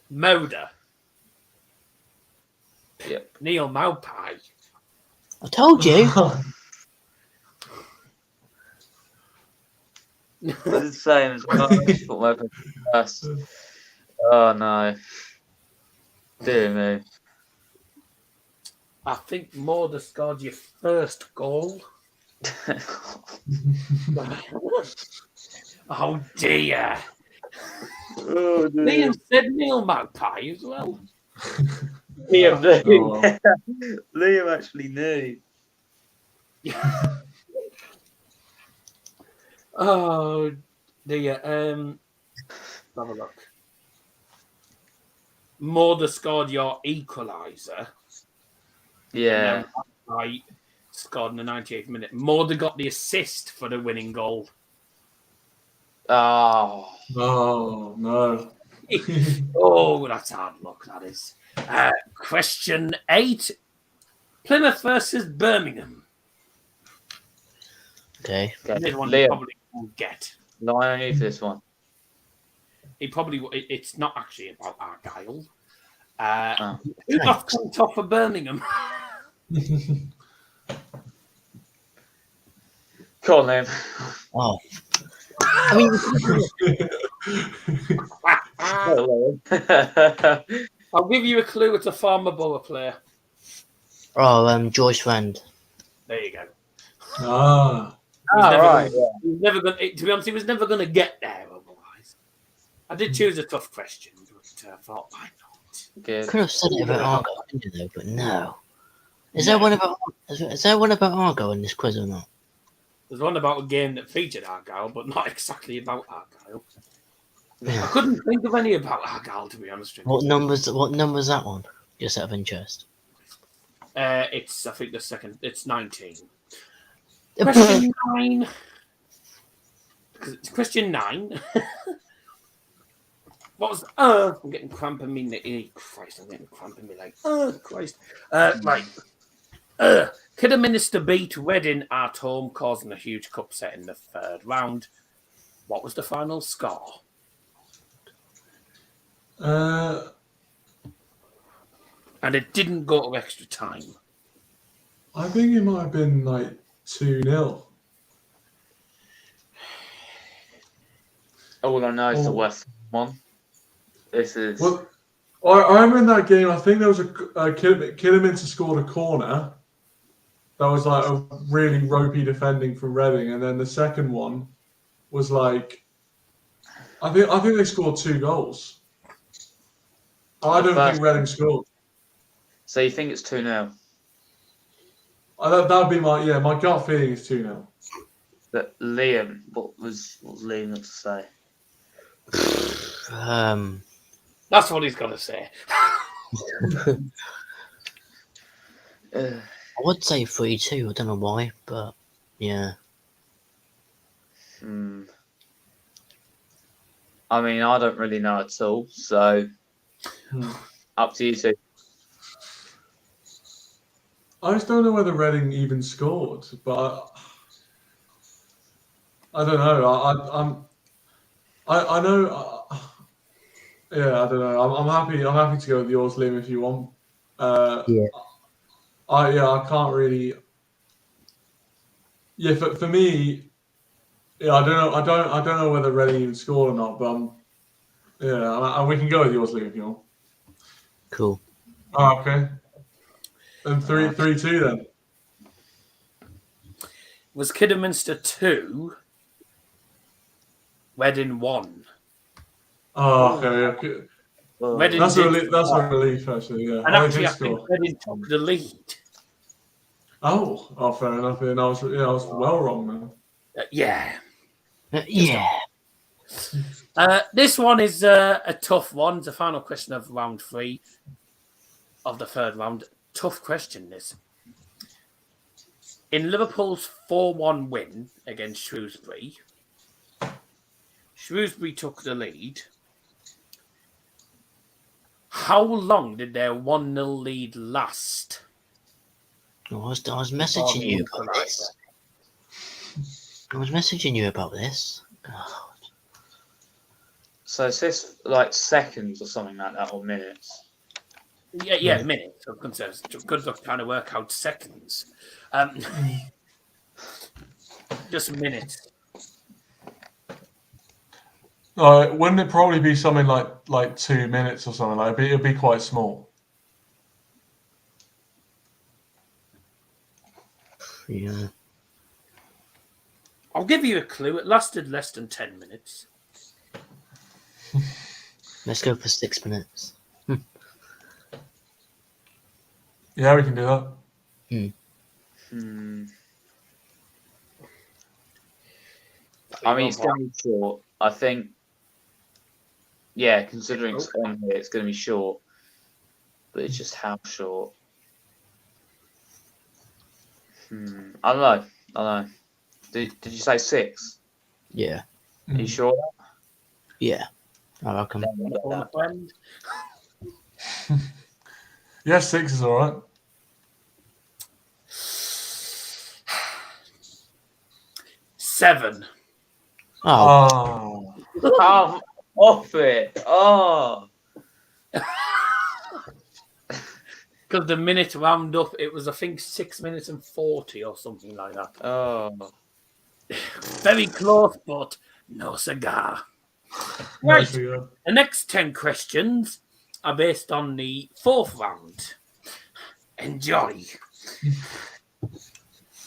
Speaker 1: Yep.
Speaker 3: Neil Maupai.
Speaker 5: I told you.
Speaker 1: I did the same as well. I just put my open first. Oh no. Dear me.
Speaker 3: I think Morda scored your first goal. Oh dear.
Speaker 1: Oh, dear.
Speaker 3: Liam said Neil Magpie as well.
Speaker 1: Liam knew.
Speaker 4: Oh, well.
Speaker 1: Liam actually knew.
Speaker 3: Oh dear. Have a look. Morda scored your equaliser.
Speaker 1: Yeah.
Speaker 3: And then Magpie scored in the 98th minute. Morda got the assist for the winning goal.
Speaker 1: Oh.
Speaker 4: Oh, no.
Speaker 3: Oh, that's hard luck, that is. Question 8. Plymouth versus Birmingham.
Speaker 5: Okay.
Speaker 1: Okay.
Speaker 3: This one you
Speaker 1: Liam,
Speaker 3: probably won't get.
Speaker 1: lie on you for this one.
Speaker 3: It's not actually about Argyle.
Speaker 1: Oh.
Speaker 3: Who got sent off for Birmingham?
Speaker 1: Come on, Liam.
Speaker 5: Oh, I mean,
Speaker 3: I'll give you a clue. It's a former Borough player.
Speaker 5: Joyce Friend.
Speaker 3: There you go.
Speaker 4: Ah.
Speaker 1: Right.
Speaker 3: He was never going. To be honest, he was never going to get there otherwise. I did choose a tough question, but I thought, why not?
Speaker 1: Good.
Speaker 5: Could have said it about Argo, couldn't you, though, but no. Is there one about Argo in this quiz or not?
Speaker 3: There's one about a game that featured Argyle, but not exactly about Argyle. I
Speaker 5: Yeah.
Speaker 3: couldn't think of any about Argyle, to be honest with you.
Speaker 5: What number's that one? Just out of interest.
Speaker 3: It's, I think, the second. It's 19. Question 9. Question 9. What was? I'm getting cramp in me. Christ, I'm getting cramp in me leg. Christ. Right. Kidderminster beat Reading at home, causing a huge upset in the third round. What was the final score? And it didn't go to extra time.
Speaker 4: I think it might have been like 2-0.
Speaker 1: All I know is the West one. This is.
Speaker 4: Well, I remember in that game, I think there was a Kidderminster scored a corner. That was like a really ropey defending from Reading, and then the second one was like, I think they scored 2 goals. I don't think Reading scored.
Speaker 1: So you think it's 2-0?
Speaker 4: That would be my gut feeling is 2-0.
Speaker 1: But Liam, what was Liam got to say?
Speaker 3: That's what he's got to say.
Speaker 5: I would say 3-2. I don't know why, but yeah.
Speaker 1: I mean, I don't really know at all. So up to you two.
Speaker 4: I just don't know whether Reading even scored, but I don't know. I know. Yeah, I don't know. I'm happy. I'm happy to go with yours, Liam, if you want.
Speaker 5: Yeah.
Speaker 4: I can't really. Yeah, for me, yeah, I don't know. I don't know whether Reading even scored or not, but yeah, we can go with yours, Liam, if you want.
Speaker 5: Cool.
Speaker 4: Oh, okay. And 3-2 then.
Speaker 3: Was Kidderminster 2, Reading 1?
Speaker 4: Oh, okay.
Speaker 3: Reading
Speaker 4: That's
Speaker 3: did-
Speaker 4: a relief, actually. Yeah,
Speaker 3: And
Speaker 4: I
Speaker 3: actually,
Speaker 4: did
Speaker 3: I think
Speaker 4: score.
Speaker 3: Reading took the lead.
Speaker 4: Oh, fair enough. And I was well wrong, man.
Speaker 3: Yeah.
Speaker 5: Yeah.
Speaker 3: This one is a tough one. It's the final question of round 3 of the third round. Tough question, this. In Liverpool's 4-1 win against Shrewsbury, Shrewsbury took the lead. How long did their 1-0 lead last?
Speaker 5: I was messaging you about this. Oh.
Speaker 1: So is this like seconds or something like that, or minutes?
Speaker 3: Yeah, minutes. I'm concerned. Good luck trying to work out seconds. Just minutes.
Speaker 4: Wouldn't it probably be something like 2 minutes or something? Like it'd be quite small.
Speaker 5: Yeah.
Speaker 3: I'll give you a clue. It lasted less than 10 minutes.
Speaker 5: Let's go for 6 minutes.
Speaker 4: Yeah, we can do that.
Speaker 1: I mean, it's going to be short. I think, yeah, considering it's on here, it's going to be short. But it's just how short. I don't know. Did you say 6?
Speaker 5: Yeah.
Speaker 1: Are you sure?
Speaker 5: Yeah. I reckon.
Speaker 4: Yeah, 6 is all right.
Speaker 3: 7.
Speaker 5: Oh,
Speaker 1: Come off it. Oh.
Speaker 3: Because the minute round up, it was, I think, 6 minutes and 40 or something like that.
Speaker 1: Oh.
Speaker 3: Very close, but no cigar. Right.
Speaker 4: Nice, yeah.
Speaker 3: The next 10 questions are based on the 4th round. Enjoy.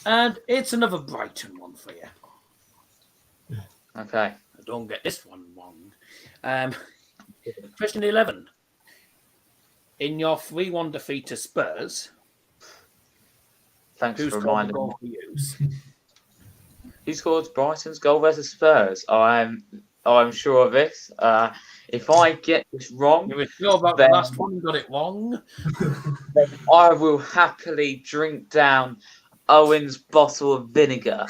Speaker 3: And it's another Brighton one for you.
Speaker 1: Okay.
Speaker 3: Don't get this one wrong. Question 11. In your 3-1 defeat to Spurs,
Speaker 1: Thanks
Speaker 3: who
Speaker 1: for
Speaker 3: scored the
Speaker 1: reminding
Speaker 3: goal
Speaker 1: me.
Speaker 3: for Hughes?
Speaker 1: Who scored Brighton's goal versus Spurs? I'm sure of this. If I get this wrong,
Speaker 3: You were sure about the last one, got it wrong.
Speaker 1: then I will happily drink down Owen's bottle of vinegar.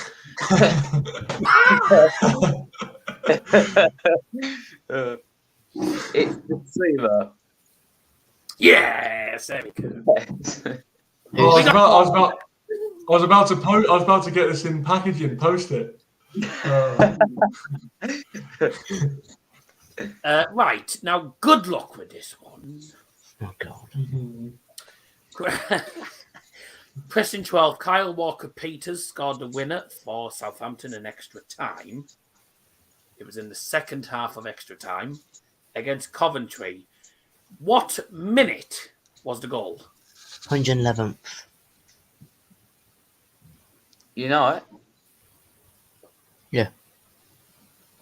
Speaker 1: It's the Seaver.
Speaker 3: Yes, there we go.
Speaker 4: I was about to get this in packaging, post it.
Speaker 3: Right, now good luck with this one.
Speaker 5: oh God.
Speaker 3: Question 12, Kyle Walker-Peters scored the winner for Southampton in extra time. It was in the second half of extra time against Coventry. What minute was the goal?
Speaker 5: 111th.
Speaker 1: You know it?
Speaker 5: Yeah.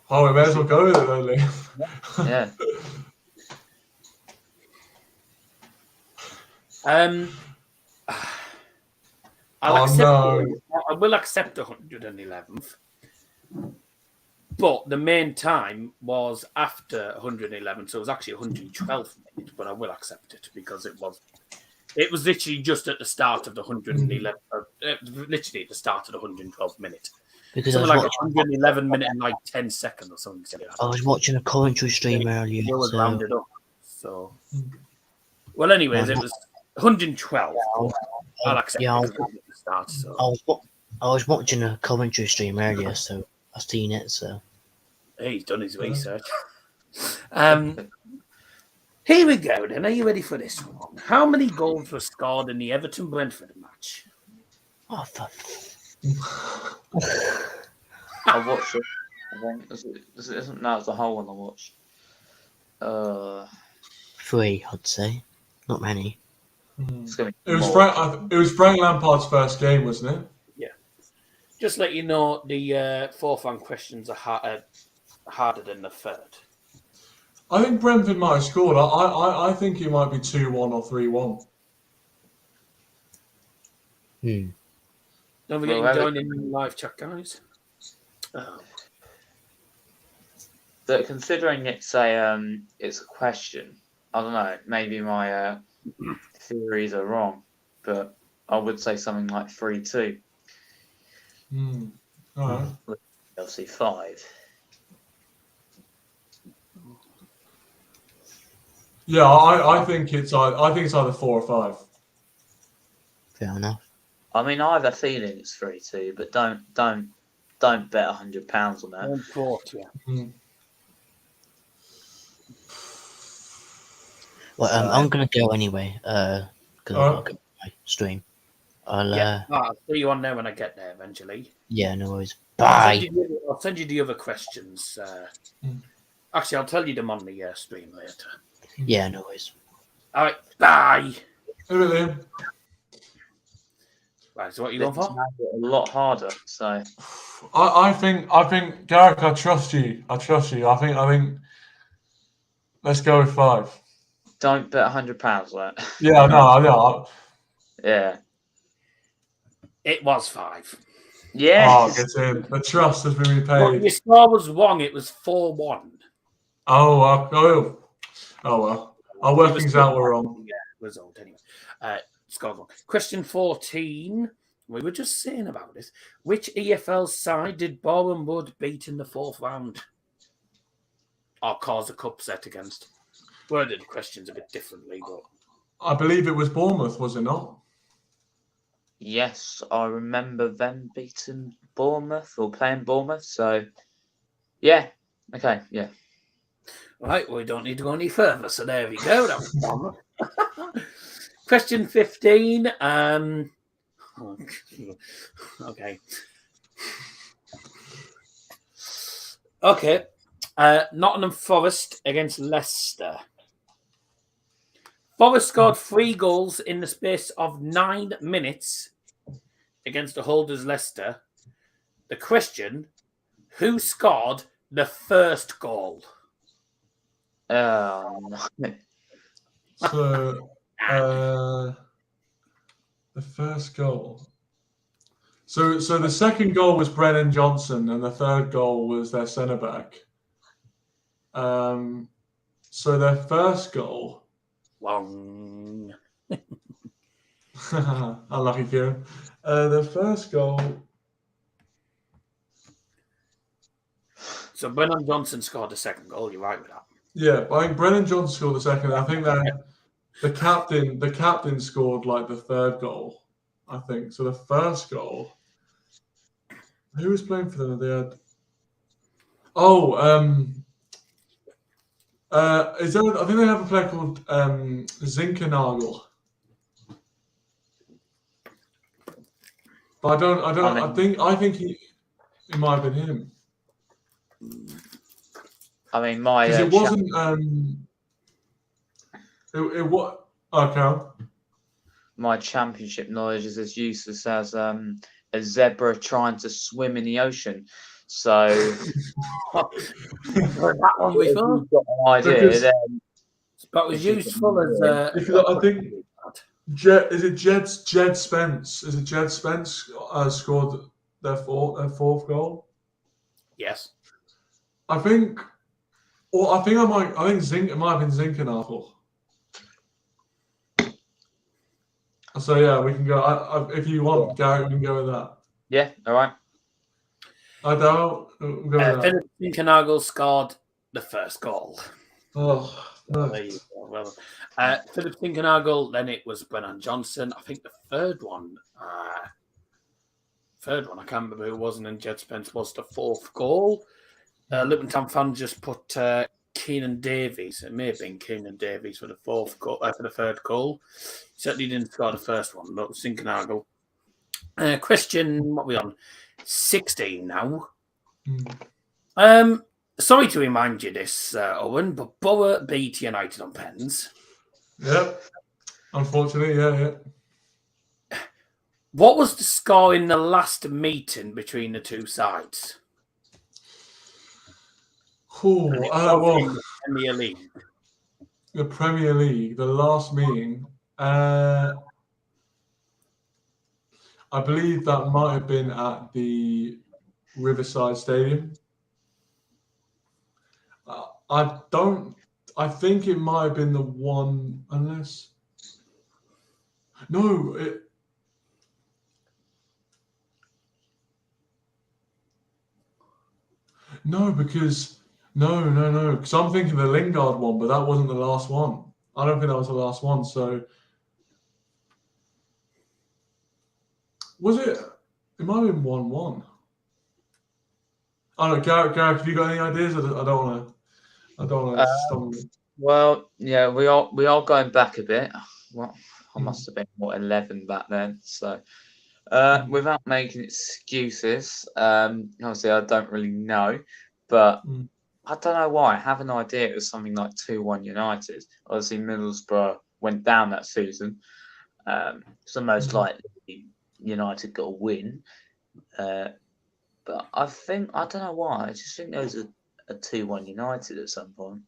Speaker 4: Oh, we may as well go with it then, Lee.
Speaker 1: Yeah.
Speaker 3: I will accept the 111th. But the main time was after 111, so it was actually 112th minute, but I will accept it because it was literally just at the start of the 111, literally at the start of the 112th minute.
Speaker 5: Because
Speaker 3: Something like 111 minutes and like 10 seconds or something.
Speaker 5: I was watching a Coventry stream earlier.
Speaker 3: It was rounded up. So, well, anyways, it was 112. I'll accept it because it was at the start. So.
Speaker 5: I was watching a Coventry stream earlier, so I've seen it. So
Speaker 3: He's done his research. Here we go then. Are you ready for this one? How many goals were scored in the Everton-Brentford match?
Speaker 5: oh, fuck.
Speaker 1: I watched it. No, it's the whole one I watched.
Speaker 5: 3, I'd say. Not many.
Speaker 1: It's gonna be
Speaker 4: It was
Speaker 1: more.
Speaker 4: It was Frank Lampard's first game, wasn't it?
Speaker 3: Just let you know, the 4th round questions are harder than the 3rd.
Speaker 4: I think Brentford might have scored. I think it might be 2-1 or 3-1.
Speaker 3: Don't forget to join in the live chat, guys.
Speaker 1: But considering it's a question, I don't know. Maybe my theories are wrong, but I would say something like 3-2.
Speaker 4: All right.
Speaker 1: Chelsea 5.
Speaker 4: Yeah, I think it's either 4 or 5.
Speaker 5: Fair enough.
Speaker 1: I mean, I have a feeling it's 3-2, but don't bet £100 on that.
Speaker 3: 140.
Speaker 5: Well, I'm gonna go anyway. Because I'll go my stream.
Speaker 3: I'll see you on there when I get there eventually.
Speaker 5: Yeah, no worries. Bye.
Speaker 3: I'll send you the other questions Actually, I'll tell you them on the stream later.
Speaker 5: Yeah, no worries.
Speaker 3: All right, bye.
Speaker 4: Hey, Liam.
Speaker 3: Right, so what are you
Speaker 1: This
Speaker 3: going for?
Speaker 1: made it a lot harder. So
Speaker 4: I think, Gareth, I trust you. I think. Let's go with 5.
Speaker 1: don't bet £100 on it.
Speaker 4: Yeah, no.
Speaker 1: Yeah.
Speaker 3: It was 5.
Speaker 1: Yes.
Speaker 4: Get in. The trust has been
Speaker 3: But
Speaker 4: repaid.
Speaker 3: your score was wrong. It was 4-1.
Speaker 4: Oh well. Our workings out were wrong.
Speaker 3: Yeah, result anyway. Score wrong. Question 14. We were just saying about this. Which EFL side did Boreham Wood beat in the 4th round? Or cause a cup set against? Worded the questions a bit differently, but
Speaker 4: I believe it was Bournemouth, was it not?
Speaker 1: Yes, I remember them beating Bournemouth or playing Bournemouth. So, yeah. Okay, yeah.
Speaker 3: right, we don't need to go any further. So there we go. That was fun. Question 15. Okay. Okay. Nottingham Forest against Leicester. Forest scored 3 goals in the space of 9 minutes against the holders Leicester. The question, who scored the first goal?
Speaker 1: No.
Speaker 4: So, the first goal. So the second goal was Brennan Johnson, and the third goal was their centre back. So their first goal.
Speaker 3: Wrong.
Speaker 4: Unlucky Kieran. The first goal.
Speaker 3: So Brennan Johnson scored the second goal. You're right with that.
Speaker 4: Yeah, I think Brennan Johnson scored the second. I think that the captain scored like the third goal. I think so. The first goal. Who was playing for them? They had. Is there? I think they have a player called Zinkernagel. But I think he might have been him.
Speaker 1: I mean, my
Speaker 4: Because it wasn't. It what? Okay.
Speaker 1: my championship knowledge is as useless as a zebra trying to swim in the ocean. So
Speaker 3: That one we
Speaker 1: if
Speaker 3: saw.
Speaker 1: you've got an idea,
Speaker 4: Because-
Speaker 1: then
Speaker 3: But it was useful as
Speaker 4: Because I think Jed Spence? Is it Jed Spence scored their fourth goal?
Speaker 3: yes.
Speaker 4: I think it might have been Zinkernagel. So yeah, we can go. If you want, Gary, we can go with that.
Speaker 1: yeah, all right.
Speaker 4: I don't. We'll go with that.
Speaker 3: Philip Zinkernagel scored the first goal.
Speaker 4: Oh, no.
Speaker 3: There you go. Well, Philip Zinkernagel, then it was Brennan Johnson. I think the third one, I can't remember who it was, and then Jed Spence was the 4th goal. Luton Town fans just put Keenan Davies. It may have been Keenan Davies for the 4th goal, for the 3rd goal. Certainly didn't score the first one, but Zinkernagel. Question, what are we on? 16 now. Sorry to remind you this, Owen, but Borough beat United on pens.
Speaker 4: Yep. Unfortunately, yeah.
Speaker 3: What was the score in the last meeting between the two sides?
Speaker 4: Well,
Speaker 3: In the Premier League.
Speaker 4: the Premier League, the last meeting. I believe that might have been at the Riverside Stadium. I think it might have been the one, unless. No, because I'm thinking the Lingard one, but that wasn't the last one. I don't think that was the last one. So was it? It might have been 1-1. I don't know, Gareth. Have you got any ideas? I don't want to stumble.
Speaker 1: Well, yeah, we are going back a bit. Well, I must have been 11 back then. So, without making excuses, obviously I don't really know, but I don't know why. I have an idea it was something like 2-1 United. Obviously, Middlesbrough went down that season. So most likely United got a win. But I don't know why. I just think there was a 2-1 United at some point.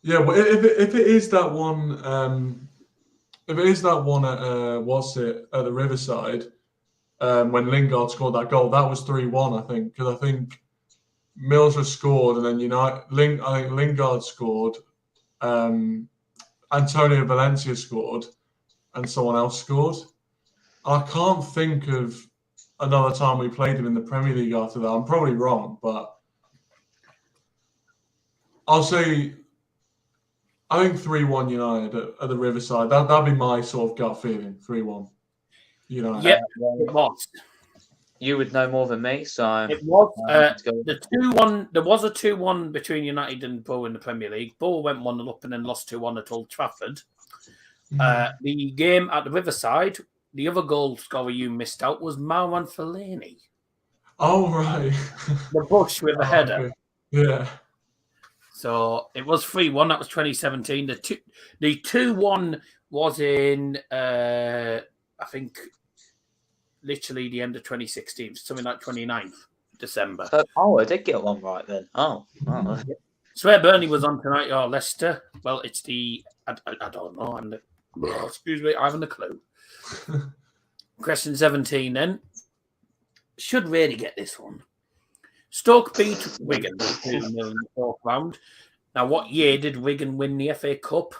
Speaker 4: Yeah, well, if it is that one, if it is that one at at the Riverside, when Lingard scored that goal, that was 3-1, I think, because I think Middlesbrough scored and then I think Lingard scored, Antonio Valencia scored, and someone else scored. I can't think of another time we played them in the Premier League after that. I'm probably wrong, but I'll say I think 3-1 United at the Riverside. That'd be my sort of gut feeling. 3-1 United.
Speaker 3: Yep, it was.
Speaker 1: You would know more than me, so
Speaker 3: It was the 2-1. There was a 2-1 between United and Bull in the Premier League. Bull went 1-0 up and then lost 2-1 at Old Trafford. The game at the Riverside, the other goal scorer you missed out was Marwan Fellaini.
Speaker 4: Oh, right.
Speaker 3: The Bush with the header.
Speaker 4: Okay. Yeah.
Speaker 3: So it was 3-1. That was 2017. The 2-1 was in, I think, literally the end of 2016, something like 29th December.
Speaker 1: I did get one right then. Oh.
Speaker 3: Swear Burnley was on tonight or Leicester. Well, it's the I don't know. Excuse me, I haven't a clue. Question 17 then. Should really get this one. Stoke beat Wigan 2-0 in the fourth round. Now, what year did Wigan win the FA Cup?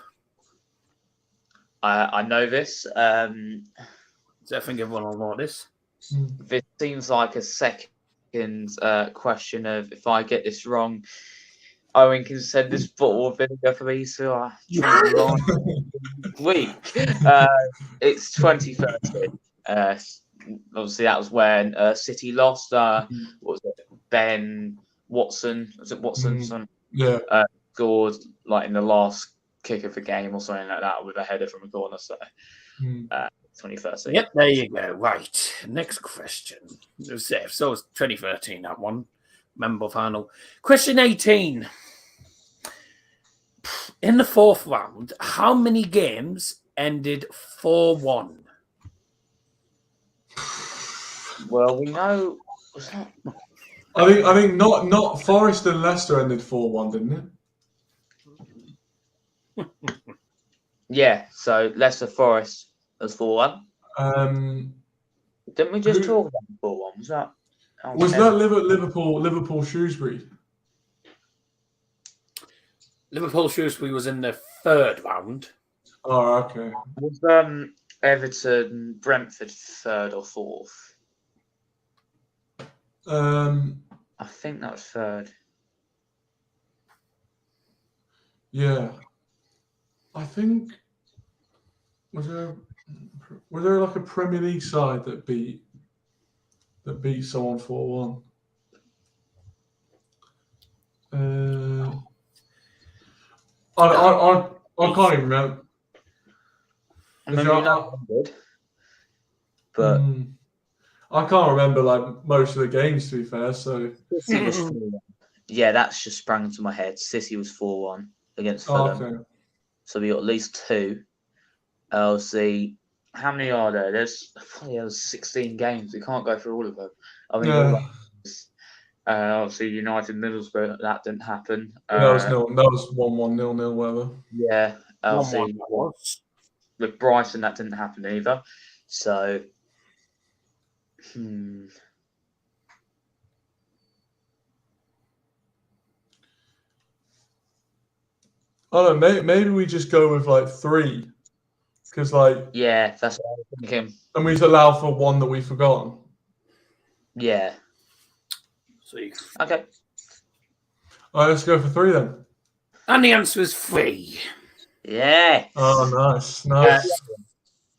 Speaker 1: I know this.
Speaker 3: So I think everyone will know this.
Speaker 1: This seems like a second question of if I get this wrong, Owen can send this bottle of vinegar for me, so I drink it wrong. Week. It's 2013. Obviously, that was when City lost. What was it? Ben Watson. Was it Watson?
Speaker 4: Yeah.
Speaker 1: Scored like in the last kick of the game or something like that with a header from a corner. So, 2013.
Speaker 3: Yep, there you go. Right. Next question. So it was 2013, that one. Member final. Question 18. In the fourth round, how many games ended 4-1?
Speaker 1: Well, we know.
Speaker 4: I think not Forest and Leicester ended 4-1, didn't it?
Speaker 1: Yeah. So Leicester Forest was 4-1. Didn't we just talk about 4-1? Was that?
Speaker 4: Was that Liverpool Shrewsbury?
Speaker 3: Liverpool Shrewsbury was in the third round.
Speaker 4: Oh, okay.
Speaker 1: Was Everton Brentford third or fourth? I think that was third.
Speaker 4: Yeah. I think was there like a Premier League side that beat someone 4-1? I can't even remember.
Speaker 1: I mean, but
Speaker 4: I can't remember like most of the games, to be fair. So
Speaker 1: yeah, that's just sprang into my head. City was 4-1 against Fulham.
Speaker 4: Okay.
Speaker 1: So we got at least two. I'll see. How many are there? There's 16 games. We can't go through all of them. I mean, obviously United Middlesbrough, that didn't happen.
Speaker 4: That was 1-1, 0-0, whatever.
Speaker 1: Yeah, obviously
Speaker 3: 1-1
Speaker 1: with Brighton, that didn't happen either. So,
Speaker 4: I don't know. Maybe we just go with like 3, because
Speaker 1: yeah, that's what I was thinking.
Speaker 4: And we allow for one that we've forgotten.
Speaker 1: Yeah.
Speaker 3: See.
Speaker 1: Okay.
Speaker 4: All right, let's go for 3 then.
Speaker 3: And the answer is 3.
Speaker 1: Yeah.
Speaker 4: Oh, nice.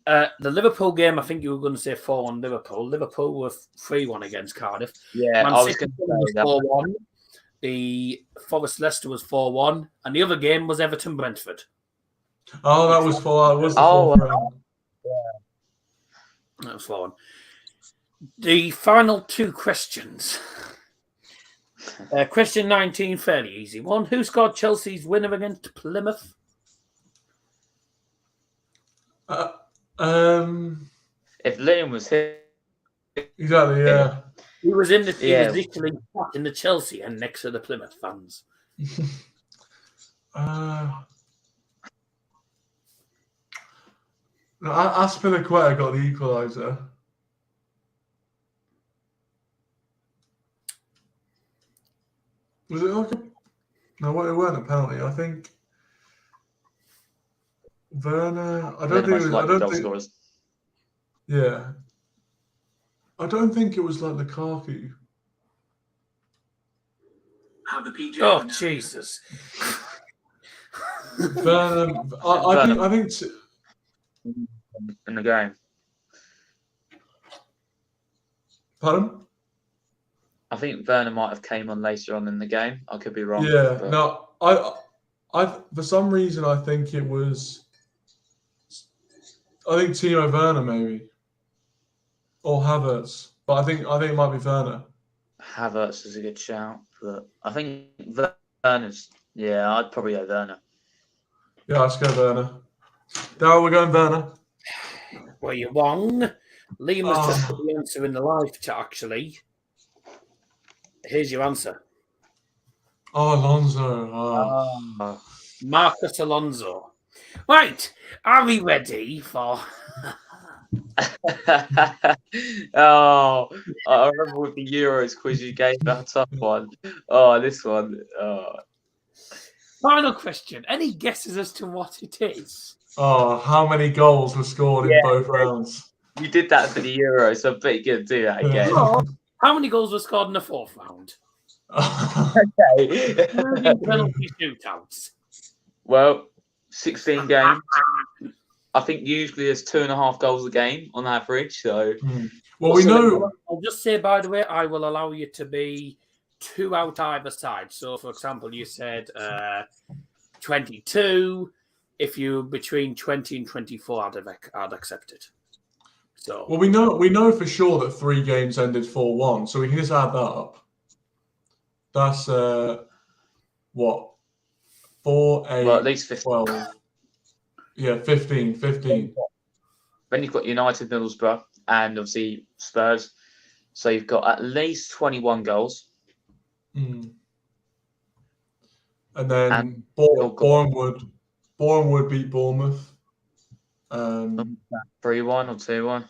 Speaker 3: The Liverpool game, I think you were going to say 4-1 Liverpool. Liverpool were 3-1 against Cardiff.
Speaker 1: Yeah,
Speaker 3: Man
Speaker 1: I was
Speaker 3: City
Speaker 1: going to say that.
Speaker 3: 4-1. The Forest Leicester was 4-1, and the other game was Everton Brentford.
Speaker 4: Oh, that was 4. That was the 4th round.
Speaker 3: That was 4-1. The final 2 questions. Question 19, fairly easy one. Who scored Chelsea's winner against Plymouth?
Speaker 1: If Liam was here,
Speaker 4: Exactly, yeah.
Speaker 3: He was in the. He
Speaker 1: Yeah.
Speaker 3: was literally sat in the Chelsea and next to the Plymouth fans.
Speaker 4: No, Aspilicueta got the equaliser. Was it like a... No, it weren't a penalty. I think Werner... I don't think it was... I don't think...
Speaker 1: Scorers.
Speaker 4: Yeah. I don't think it was like Lukaku.
Speaker 3: Oh, Jesus.
Speaker 4: Werner... I think...
Speaker 1: In the game.
Speaker 4: Pardon?
Speaker 1: I think Werner might have came on later on in the game. I could be wrong.
Speaker 4: Yeah,
Speaker 1: but...
Speaker 4: no, I for some reason I think it was. I think Timo Werner maybe, or Havertz, but I think it might be Werner.
Speaker 1: Havertz is a good shout, but I think Werner's. Yeah, I'd probably go Werner.
Speaker 4: Yeah, let's go Werner. Darryl, we're going Werner.
Speaker 3: Well, you're wrong. Liam has just put the answer in the live chat, actually. Here's your answer.
Speaker 4: Oh, Alonso.
Speaker 3: Marcus Alonso. Right. Are we ready for...
Speaker 1: Oh, I remember with the Euros quiz you gave that tough one. Oh, this one. Oh.
Speaker 3: Final question. Any guesses as to what it is?
Speaker 4: Oh, how many goals were scored in both rounds?
Speaker 1: You did that for the Euros, so I bet you're going to do that again.
Speaker 3: Oh, how many goals were scored in the fourth round?
Speaker 1: Okay.
Speaker 3: Including penalty shootouts.
Speaker 1: Well, 16 games. I think usually there's 2.5 goals a game on average. So,
Speaker 4: well, we know.
Speaker 3: I'll just say, by the way, I will allow you to be 2 out either side. So, for example, you said 22. If you between 20 and 24, I'd accept it. So,
Speaker 4: Well, we know for sure that 3 games ended 4-1, so we can just add that up. That's what 4, 8,
Speaker 1: well, at least 15.
Speaker 4: 12. Yeah, 15.
Speaker 1: Then you've got United, Middlesbrough, and obviously Spurs. So you've got at least 21 goals.
Speaker 4: And then Bournemouth beat Bournemouth.
Speaker 1: 3-1 or 2-1.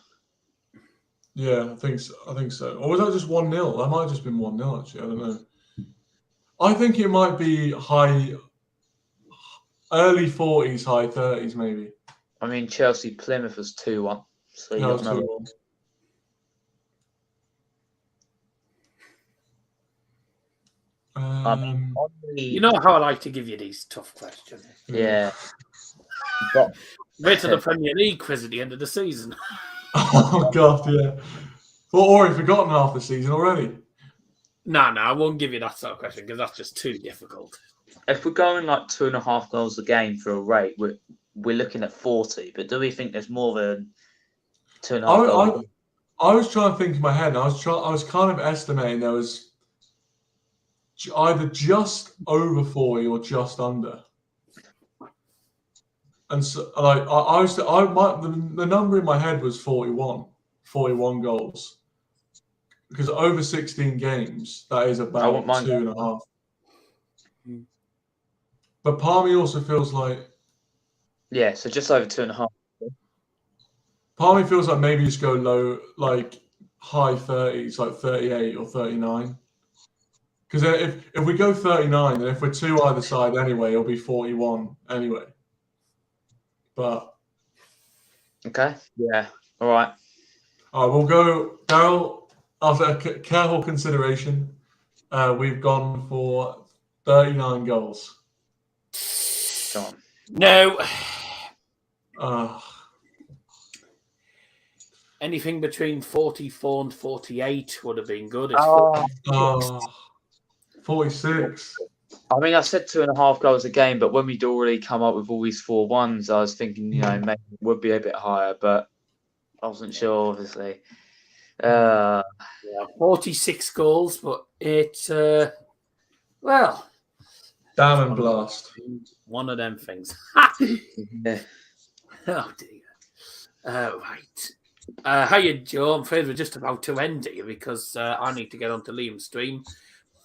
Speaker 4: Yeah, I think so. Or was that just 1-0? That might have just been 1-0, actually. I don't know. I think it might be early 40s, high 30s, maybe.
Speaker 1: I mean, Chelsea Plymouth was 2-1. So you got another
Speaker 4: 2-1.
Speaker 3: you know how I like to give you these tough questions.
Speaker 1: Yeah.
Speaker 3: Wait till the Premier League quiz at the end of the season.
Speaker 4: Oh, God, yeah. Well, already forgotten half the season already.
Speaker 3: No, I won't give you that sort of question because that's just too difficult.
Speaker 1: If we're going like 2.5 goals a game for a rate, we're looking at 40. But do we think there's more than 2.5 goals?
Speaker 4: I was trying to think in my head. I was kind of estimating there was either just over 40 or just under. And so, like, the number in my head was 41 goals. Because over 16 games, that is about 2.5. But part of me also feels like...
Speaker 1: Yeah, so just over 2.5.
Speaker 4: Part of me feels like maybe just go low, like high 30s, like 38 or 39. Because if we go 39, then if we're 2 either side anyway, it'll be 41 anyway. But...
Speaker 1: Okay, yeah, all right.
Speaker 4: All right, we'll go... Darryl, after careful consideration, we've gone for 39 goals.
Speaker 1: Come on.
Speaker 3: No.
Speaker 4: Uh,
Speaker 3: Anything between 44 and 48 would have been good.
Speaker 4: 46.
Speaker 1: I mean, I said 2.5 goals a game, but when we'd already come up with all these 4-1s, I was thinking, maybe it would be a bit higher, but I wasn't sure, obviously.
Speaker 3: 46 goals, but it Well,
Speaker 4: Damn and blast.
Speaker 3: one of them things.
Speaker 1: Yeah.
Speaker 3: Oh dear. Right. Hiya, Joe. I'm afraid we're just about to end here because I need to get onto Liam's stream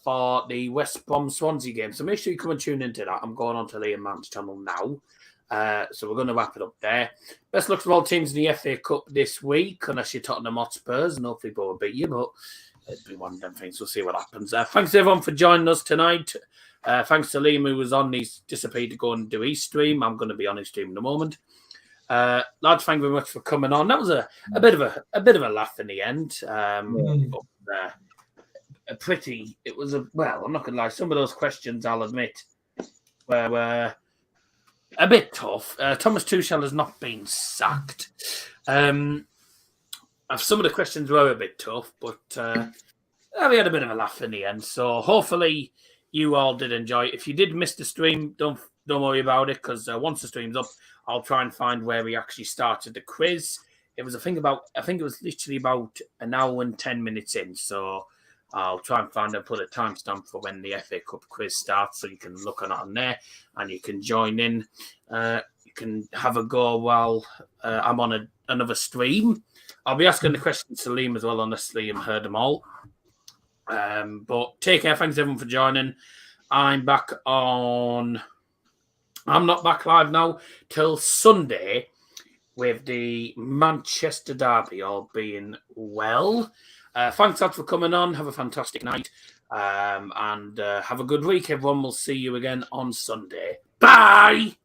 Speaker 3: for the West Brom Swansea game. So make sure you come and tune into that. I'm going on to Liam Mann's channel now. So we're going to wrap it up there. Best luck to all teams in the FA Cup this week, unless you're Tottenham Hotspurs, and hopefully Bo will beat you, but it'll be one of them things. We'll see what happens. Thanks everyone for joining us tonight. Thanks to Liam who was on. He's disappeared to go and do his stream. I'm going to be on his stream in a moment. Lads, thank you very much for coming on. That was a bit of a laugh in the end. But, it was I'm not gonna lie, some of those questions, I'll admit, were a bit tough. Thomas Tuchel has not been sacked. Some of the questions were a bit tough, but we had a bit of a laugh in the end. So hopefully you all did enjoy it. If you did miss the stream, don't worry about it, because once the stream's up, I'll try and find where we actually started the quiz. It was I think it was literally about an hour and 10 minutes in. So I'll try and find and put a timestamp for when the FA Cup quiz starts, so you can look on there and you can join in. You can have a go while I'm on another stream. I'll be asking the questions to Liam as well, unless Liam heard them all. But take care. Thanks everyone for joining. I'm not back live now till Sunday with the Manchester Derby all being well. Thanks, lads, for coming on. Have a fantastic night. And have a good week, everyone. We'll see you again on Sunday. Bye!